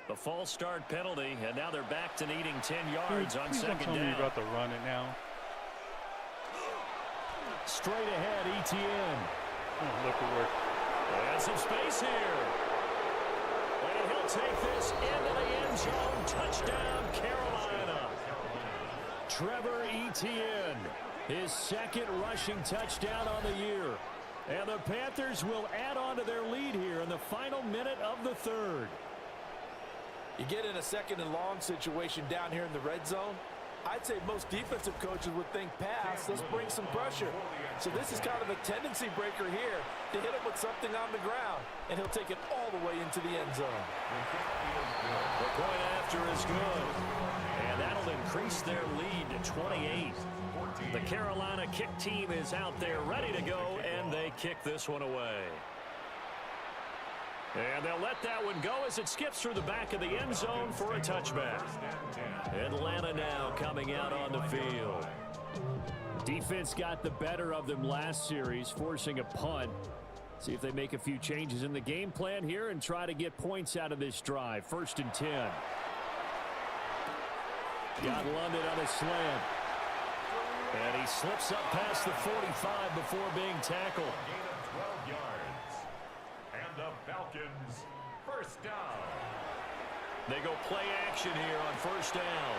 The false start penalty, and now they're back to needing 10 yards on Please don't 2nd tell me down. you're about to run it now. Straight ahead, ETN. Oh, look at work. And some space here. And he'll take this into the end zone. Touchdown, Carolina. Trevor Etienne, his 2nd rushing touchdown on the year. And the Panthers will add on to their lead here in the final minute of the 3rd. You get in a 2nd and long situation down here in the red zone, I'd say most defensive coaches would think pass, let's bring some pressure. So this is kind of a tendency breaker here to hit him with something on the ground, and he'll take it all the way into the end zone. The point after is good, and that'll increase their lead to 28. The Carolina kick team is out there ready to go, and they kick this one away. And they'll let that one go as it skips through the back of the end zone for a touchback. Atlanta now coming out on the field. Defense got the better of them last series, forcing a punt. See if they make a few changes in the game plan here and try to get points out of this drive. 1st and 10. Got London on a slant. And he slips up past the 45 before being tackled. Gain of 12 yards. And the Falcons, first down. They go play action here on 1st down.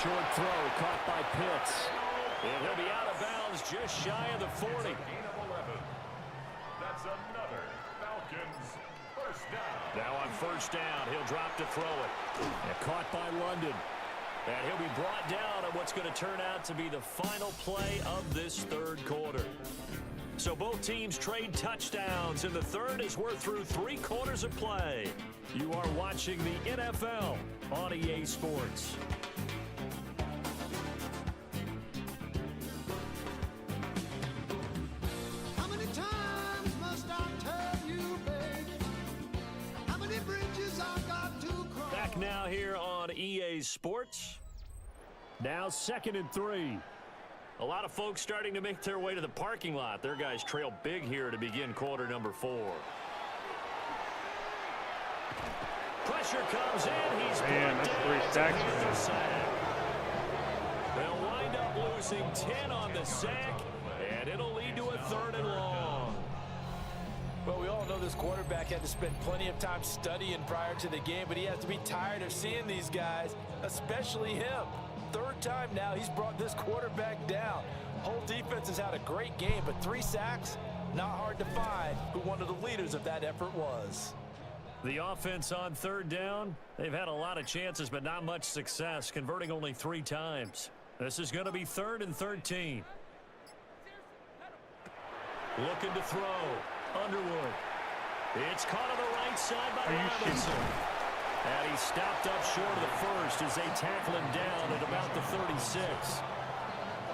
Short throw caught by Pitts. And he'll be out of bounds just shy of the 40. Gain of 11. That's another Falcons, first down. Now on 1st down, he'll drop to throw it. And caught by London. And he'll be brought down on what's going to turn out to be the final play of this 3rd quarter. So both teams trade touchdowns in the 3rd as we're through 3 quarters of play. You are watching the NFL on EA Sports. How many times must I tell you, baby? How many bridges I got to cross? Back now here on EA Sports. Now 2nd and 3. A lot of folks starting to make their way to the parking lot. Their guys trail big here to begin quarter number 4. Pressure comes in. He's Man, that's 3 sacks. They'll wind up losing 10 on the sack, and it'll lead to a 3rd and long. Well, we all know this quarterback had to spend plenty of time studying prior to the game, but he has to be tired of seeing these guys, especially him. 3rd time now he's brought this quarterback down. Whole defense has had a great game, but 3 sacks, not hard to find who one of the leaders of that effort was. The offense on 3rd down, they've had a lot of chances, but not much success, converting only 3 times. This is going to be 3rd and 13. Looking to throw. Underwood. It's caught on the right side by Robinson. And he stopped up short of the 1st as they tackle him down at about the 36.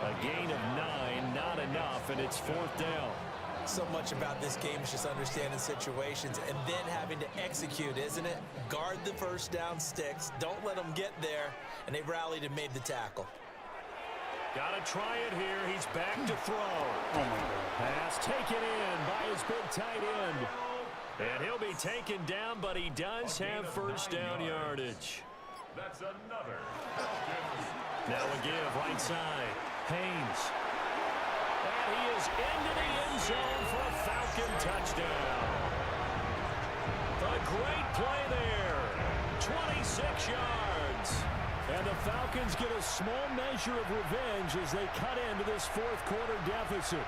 A gain of 9, not enough, and it's 4th down. So much about this game is just understanding situations and then having to execute, isn't it? Guard the 1st down sticks. Don't let them get there. And they rallied and made the tackle. Got to try it here. He's back to throw. Oh, my God. Pass taken in by his big tight end. And he'll be taken down, but he does have first down yardage. That's another. Now a give, right side. Haynes. And he is into the end zone for a Falcon touchdown. A great play there. 26 yards. And the Falcons get a small measure of revenge as they cut into this fourth quarter deficit.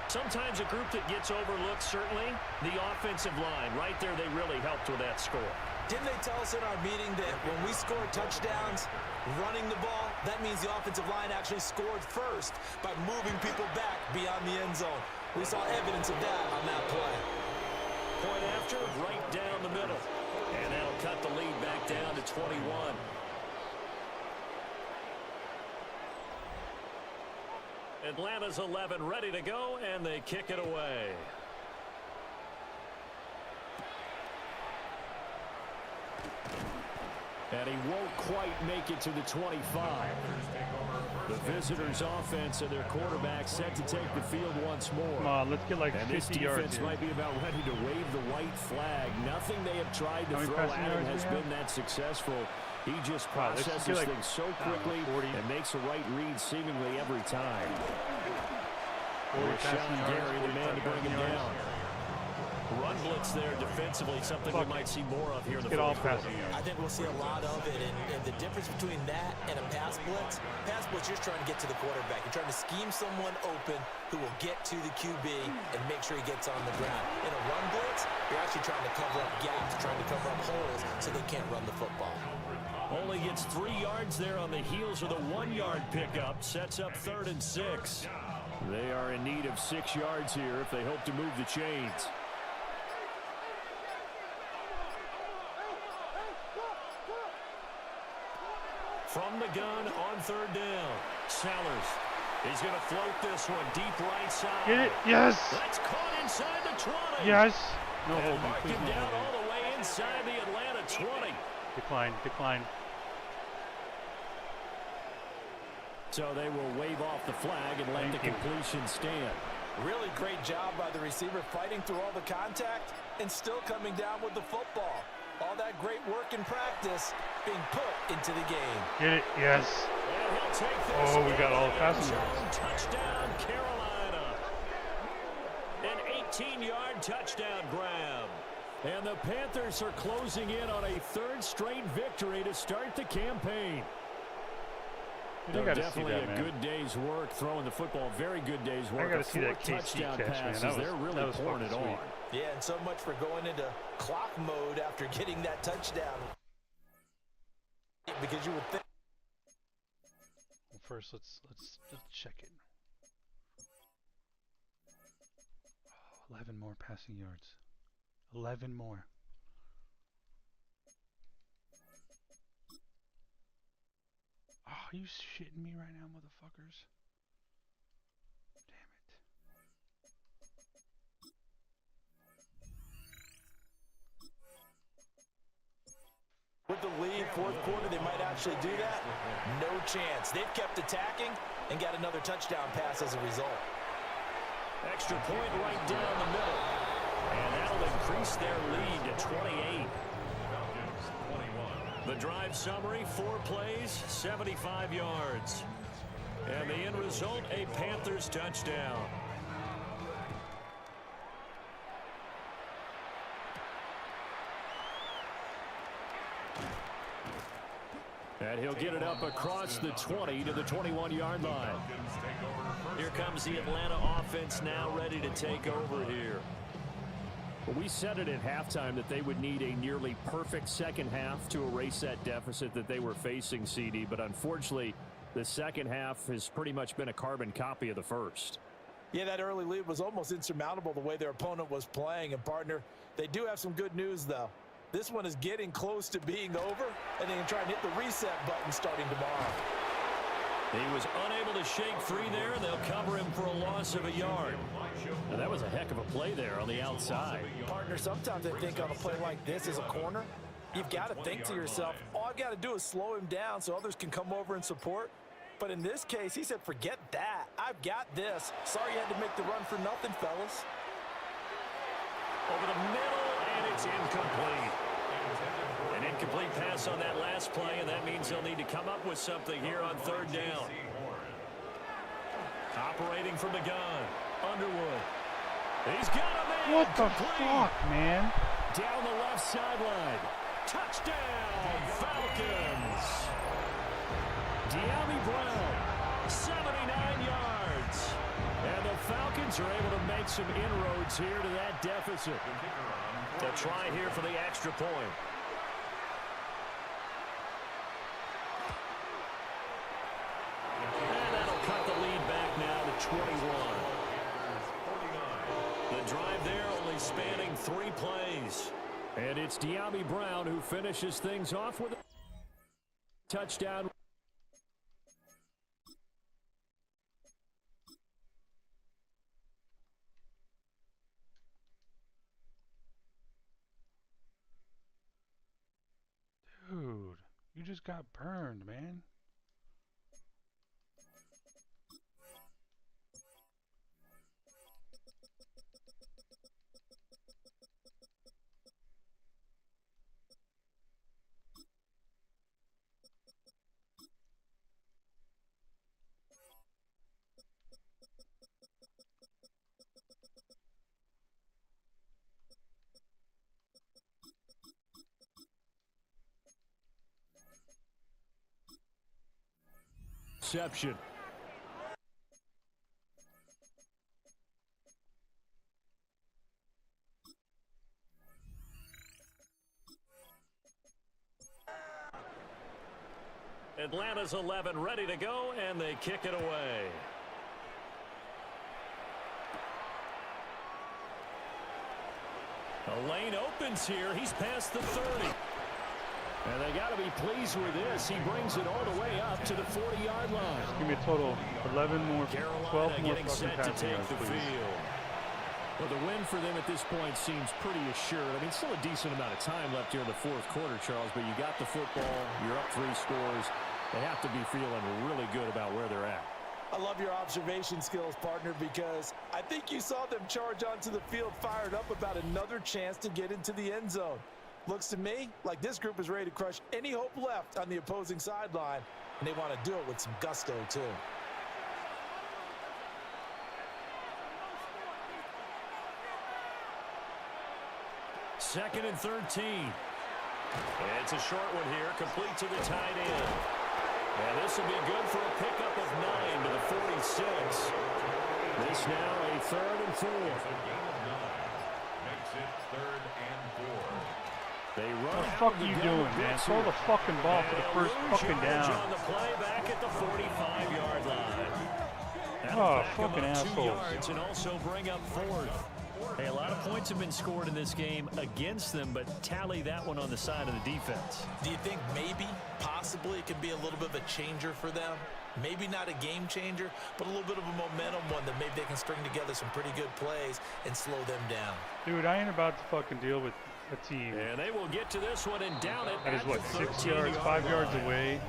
Sometimes a group that gets overlooked, certainly, the offensive line. Right there, they really helped with that score. Didn't they tell us in our meeting that when we score touchdowns running the ball, that means the offensive line actually scored first by moving people back beyond the end zone? We saw evidence of that on that play. Point after, right down the middle. And that'll cut the lead back down to 21. Atlanta's 11 ready to go, and they kick it away. And he won't quite make it to the 25. The visitors' offense and their quarterback set to take the field once more. Come on, let's get like and 50 this yards defense here. might be about ready to wave the white flag. Nothing they have tried to How many throw passing at him yards has do we been that successful. He just Wow, this should processes be like, things so quickly 40. and makes the right read seemingly every time. 40 Sean passing yards, Gary, the man to bring him 45 down. Run blitz there defensively, something we might see more of here in the Get all fourth quarter. passing yards. I think we'll see a lot of it, and the difference between that and a pass blitz, you're just trying to get to the quarterback. You're trying to scheme someone open who will get to the QB and make sure he gets on the ground. In a run blitz, you're actually trying to cover up gaps, trying to cover up holes so they can't run the football. Only gets 3 yards there on the heels of the 1-yard pickup. Sets up 3rd and 6. They are in need of 6 yards here if they hope to move the chains. From the gun on 3rd down. Sellers. He's going to float this one deep right side. Get it? Yes. That's caught inside the 20. Yes. No And holding. mark Please him no down holding. all the way inside the Atlanta 20. Decline. Decline. So they will wave off the flag and let the completion stand. Really great job by the receiver fighting through all the contact and still coming down with the football. All that great work in practice being put into the game. Get it? Yes. And he'll take this Oh, we got all the passing zone. yards. Touchdown, Carolina. An 18-yard touchdown grab. And the Panthers are closing in on a 3rd straight victory to start the campaign. I gotta see Definitely that, a man. good day's work throwing the football. Very good day's work. I gotta see that 4 KC touchdown catch, man. passes. That was- They're really that was pouring it fucking on. sweet. Yeah, and so much for going into clock mode after getting that touchdown. Because you would think. Well, first, let's check it. Oh, 11 more passing yards. 11 more. Oh, are you shitting me right now, motherfuckers? Damn it. With the lead, fourth quarter, they might actually do that. No chance. They've kept attacking and got another touchdown pass as a result. Extra point right down the middle. And that'll increase their lead to 28. The drive summary, 4 plays, 75 yards. And the end result, a Panthers touchdown. And he'll get it up across the 20 to the 21-yard line. Here comes the Atlanta offense now ready to take over here. We said it at halftime that they would need a nearly perfect second half to erase that deficit that they were facing, CD, but unfortunately, the second half has pretty much been a carbon copy of the first. Yeah, that early lead was almost insurmountable the way their opponent was playing. And, partner, they do have some good news, though. This one is getting close to being over, and they can try and hit the reset button starting tomorrow. He was unable to shake free there, and they'll cover him for a loss of a yard. Now, that was a heck of a play there on the outside. Partner, sometimes I think on a play like this as a corner, you've got to think to yourself, all I've got to do is slow him down so others can come over and support. But in this case, he said, forget that. I've got this. Sorry you had to make the run for nothing, fellas. over the middle, and it's incomplete. An incomplete pass on that last play, and that means they'll need to come up with something here on third down. Operating from the gun, Underwood. He's got a man. What the fuck, man? Down the left sideline. Touchdown, Falcons. De'Ami Brown, 79 yards. And the Falcons are able to make some inroads here to that deficit. They'll try here for the extra point. And that'll cut the lead back now to 21. The drive there only spanning 3 plays. And it's De'Ami Brown who finishes things off with a touchdown. Dude, you just got burned, man. Reception. Atlanta's 11 ready to go, and they kick it away. The lane opens here. He's past the 30. And they got to be pleased with this. He brings it all the way up to the 40-yard line. Just give me a total of 11 more, 12 more getting set to take the field. Well, the win for them at this point seems pretty assured. I mean, still a decent amount of time left here in the fourth quarter, Charles, but you got the football, you're up 3 scores. They have to be feeling really good about where they're at. I love your observation skills, partner, because I think you saw them charge onto the field fired up about another chance to get into the end zone. Looks to me like this group is ready to crush any hope left on the opposing sideline, and they want to do it with some gusto, too. Second and 13. It's a short one here, complete to the tight end. And this will be good for a pickup of 9 to the 46. This now a 3rd and 4. Makes it 3rd and 4. They run. What the fuck are you doing, man? Throw the fucking ball for the first fucking down. On the play back at the 45-yard line. Oh, fucking assholes. 2 yards and also bring up 4th. Hey, a lot of points have been scored in this game against them, but tally that one on the side of the defense. Do you think maybe, possibly, it could be a little bit of a changer for them? Maybe not a game changer, but a little bit of a momentum one that maybe they can string together some pretty good plays and slow them down. Dude, I ain't about to fucking deal with a team And they will get to this one and down it. that is, what, 6 yards, 5 yards away.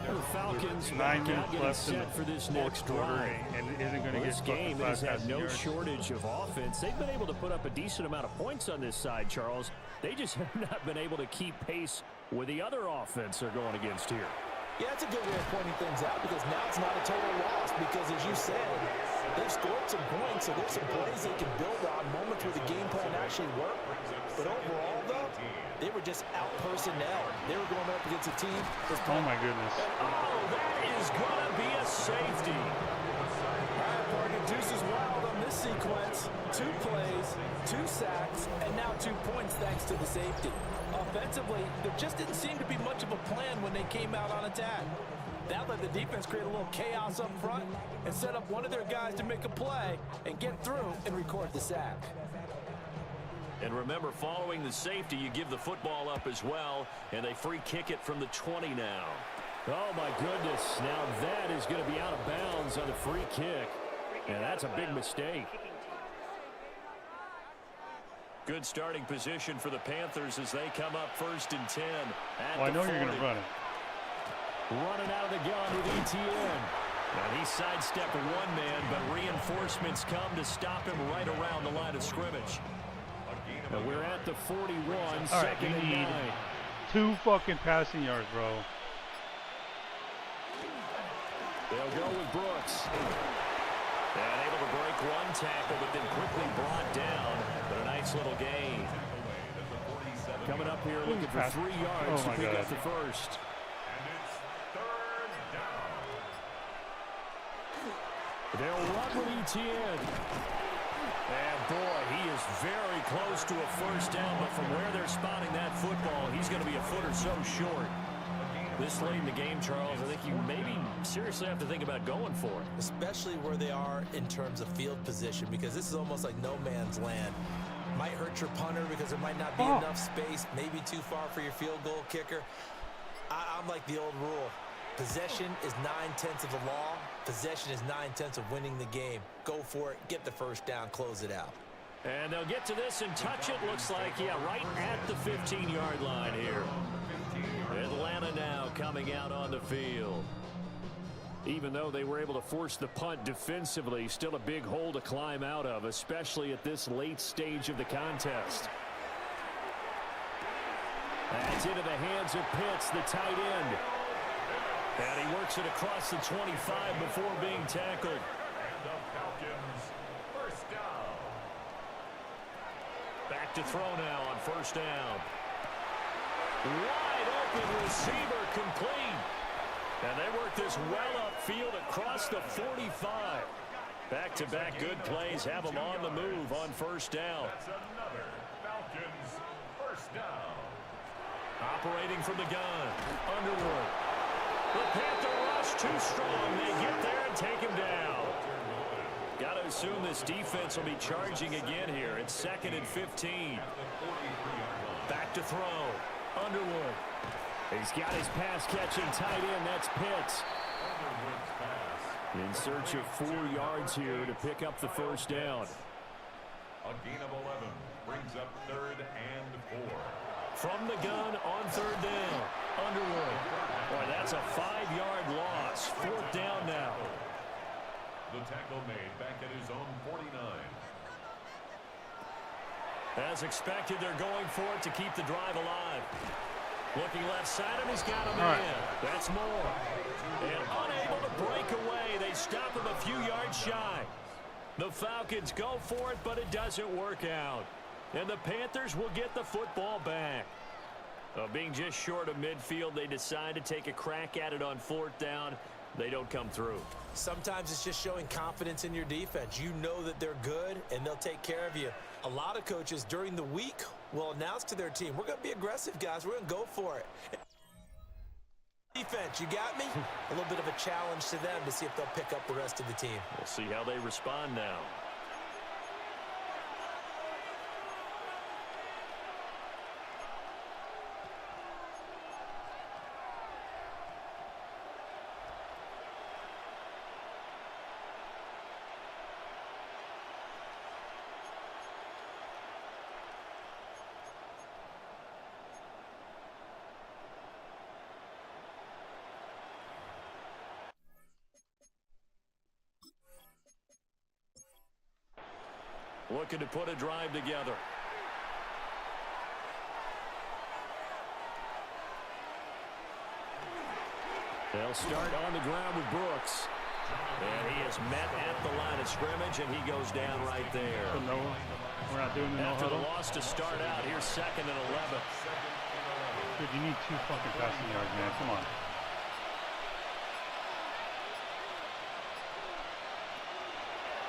The Falcons 9 minutes left in the for this fourth next quarter drive. and isn't going to This get game fucking 5 has had passing no yards. shortage of offense. They've been able to put up a decent amount of points on this side, Charles. They just have not been able to keep pace with the other offense they're going against here. Yeah, that's a good way of pointing things out because now it's not a total loss because, as you said, they've scored some points, so there's some plays they can build on, moments where the game plan actually worked. But overall, though, they were just out-personnel. They were going up against a team that's Oh, my goodness. Oh, that is going to be a safety. All right, partner, Deuce is wild on this sequence. 2 plays, 2 sacks, and now 2 points thanks to the safety. Offensively, there just didn't seem to be much of a plan when they came out on attack. That let the defense create a little chaos up front and set up one of their guys to make a play and get through and record the sack. And remember, following the safety, you give the football up as well, and they free kick it from the 20 now. Oh, my goodness. Now that is going to be out of bounds on the free kick, and that's a big mistake. Good starting position for the Panthers as they come up 1st and 10. Well, I know you're going to run it. Running out of the gun with ETN. And he sidestepped 1 man, but reinforcements come to stop him right around the line of scrimmage. A gain And we're at the 41, All right, second you and need 9. 2 fucking passing yards, bro. They'll go with Brooks. And able to break one tackle, but then quickly brought down. But a nice little gain. Coming up here looking for 3 yards to pick up the first. And it's third down. They'll run with Etienne. And boy, he is very close to a first down, but from where they're spotting that football, he's going to be a foot or so short. This late in the game, Charles, I think you maybe seriously have to think about going for it. Especially where they are in terms of field position, because this is almost like no man's land. Might hurt your punter because there might not be enough space, maybe too far for your field goal kicker. I'm like the old rule. Possession is 9/10 of the law. Possession is 9/10 of winning the game. Go for it, get the first down, close it out. And they'll get to this and touch it. Looks like, yeah, right at the 15-yard line here. Atlanta now coming out on the field. Even though they were able to force the punt defensively, still a big hole to climb out of, especially at this late stage of the contest. That's into the hands of Pitts, the tight end. And he works it across the 25 before being tackled. And the Falcons first down. Back to throw now on first down. Wide open receiver complete. And they work this well upfield across the 45. Back-to-back good plays have them on the move on first down. That's another Falcons first down. Operating from the gun, Underwood. The Panther rush too strong. They get there and take him down. Got to assume this defense will be charging again here. It's 2nd and 15. Back to throw. Underwood. He's got his pass-catching tight end. That's Pitts. In search of 4 yards here to pick up the first down. A gain of 11 brings up 3rd and 4. From the gun on 3rd down. Underwood. Boy, that's a 5-yard loss. 4th down now. The tackle made back at his own 49. As expected, they're going for it to keep the drive alive. Looking left side, and he's got him in. That's more. And unable to break away. They stop him a few yards shy. The Falcons go for it, but it doesn't work out. And the Panthers will get the football back. Being just short of midfield, they decide to take a crack at it on 4th down. They don't come through. Sometimes it's just showing confidence in your defense. You know that they're good, and they'll take care of you. A lot of coaches during the week will announce to their team, we're going to be aggressive, guys. We're going to go for it. Defense, you got me? A little bit of a challenge to them to see if they'll pick up the rest of the team. We'll see how they respond now. Looking to put a drive together. They'll start on the ground with Brooks. And he is met at the line of scrimmage, and he goes down right there. So no, we're not doing the After the no-huddle. loss to start out, here's 2nd and 11. Dude, you need 2 fucking passing yards, man. Come on.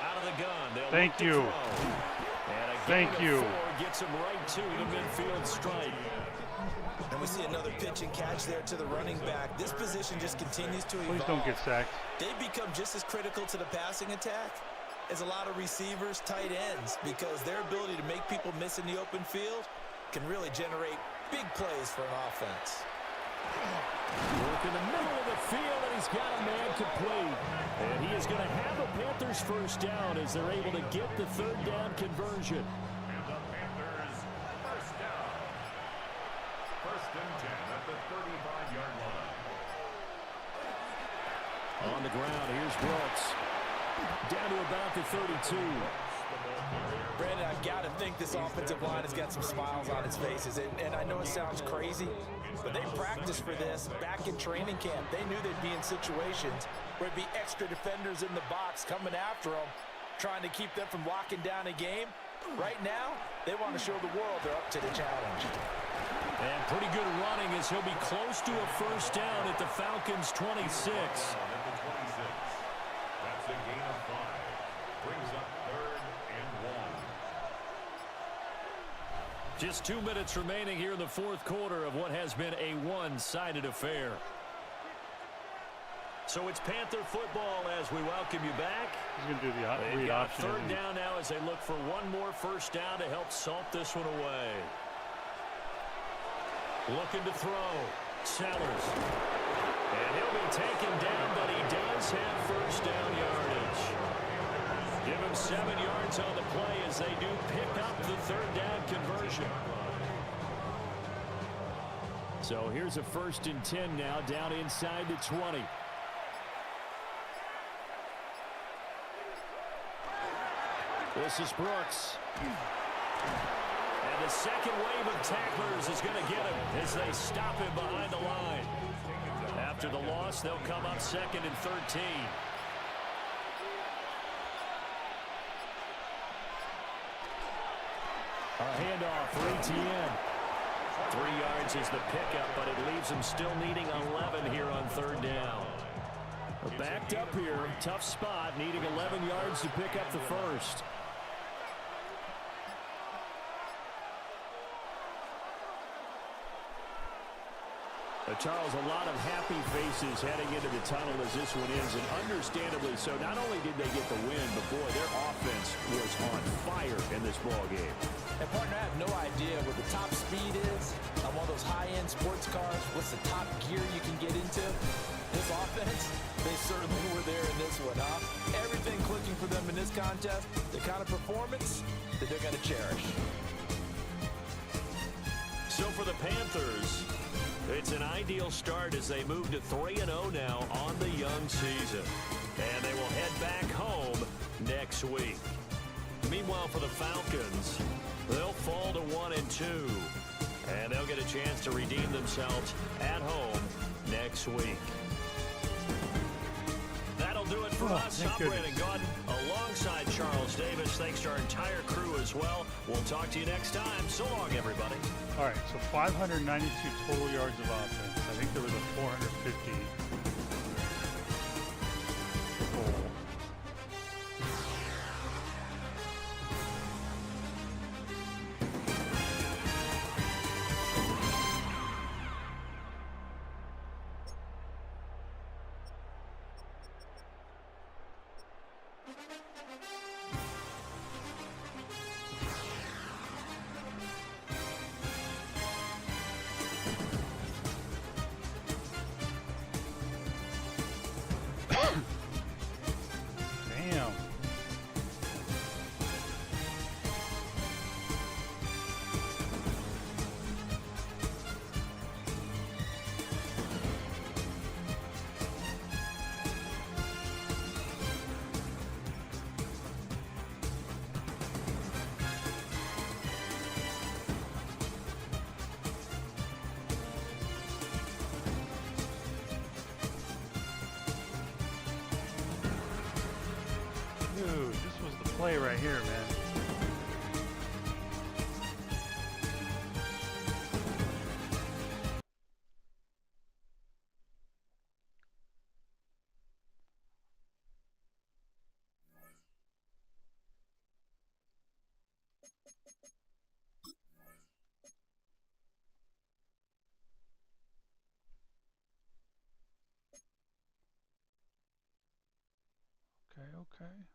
Out of the gun. They'll Thank look to you. throw. And a Thank gain you. of 4 gets him right to the midfield stripe. And we see another pitch and catch there to the running back. This position just continues to evolve. Please don't get sacked. They become just as critical to the passing attack as a lot of receivers, tight ends, because their ability to make people miss in the open field can really generate big plays for an offense. Work in the middle of the field, and he's got a man complete. And he is going to have a Panthers first down as they're able to get the 3rd down conversion. And the Panthers first down. 1st and 10 at the 35-yard line. On the ground, here's Brooks. Down to about the 32. Brandon, Brandon, I've got to think this offensive line has got some smiles on its faces. And I know it sounds crazy, but they practiced for this back in training camp. They knew they'd be in situations where it'd be extra defenders in the box coming after them, trying to keep them from locking down a game. Right now, they want to show the world they're up to the challenge. And pretty good running as he'll be close to a first down at the Falcons' 26. That's a gain of 5. Brings up 3rd and 1. Just 2 minutes remaining here in the fourth quarter of what has been a one-sided affair. So it's Panther football as we welcome you back. He's going to do the They've read got option. third down now as they look for one more first down to help salt this one away. Looking to throw. Sellers. And he'll be taken down, but he does have first down yardage. Give him 7 yards on the play as they do pick up the third down conversion. So here's a 1st and 10 now down inside the 20. This is Brooks. And the second wave of tacklers is going to get him as they stop him behind the line. After the loss, they'll come up 2nd and 13. A handoff for ETN. 3 yards is the pickup, but it leaves him still needing 11 here on third down. We're backed up here. Tough spot, needing 11 yards to pick up the first. Charles, a lot of happy faces heading into the tunnel as this one ends, and understandably so. Not only did they get the win, but boy, their offense was on fire in this ball game. And partner, I have no idea what the top speed is on one of those high-end sports cars. What's the top gear you can get into? This offense, they certainly were there in this one, huh? Everything clicking for them in this contest, the kind of performance that they're going to cherish. So for the Panthers, it's an ideal start as they move to 3-0 now on the young season. And they will head back home next week. Meanwhile, for the Falcons, they'll fall to 1-2. And they'll get a chance to redeem themselves at home next week. That'll do it for us. I'm Brandon Gaudin alongside Charles Davis. Thanks to our entire crew as well. We'll talk to you next time. So long, everybody. All right, so 592 total yards of offense. I think there was a 450 goal. Damn. Dude, this was the play right here, man. Okay.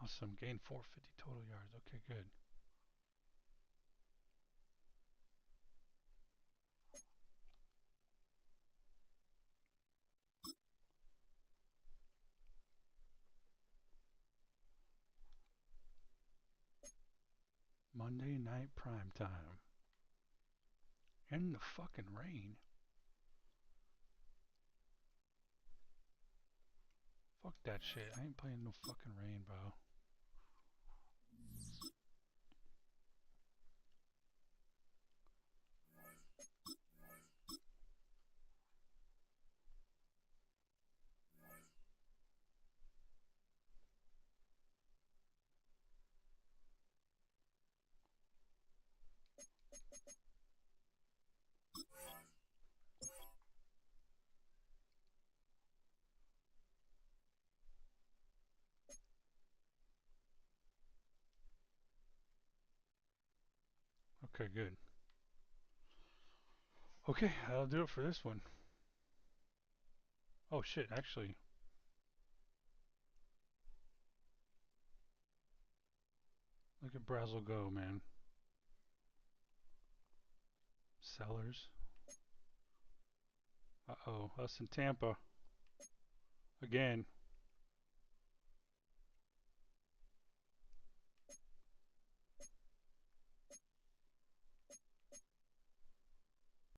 Awesome. Gain 450 total yards. Okay, good. Monday night prime time. In the fucking rain. Fuck that shit. I ain't playing no fucking rain, bro. Okay, good. Okay, that'll do it for this one. Oh shit, actually. Look at Brazel go, man. Sellers. Uh-oh, us in Tampa. Again.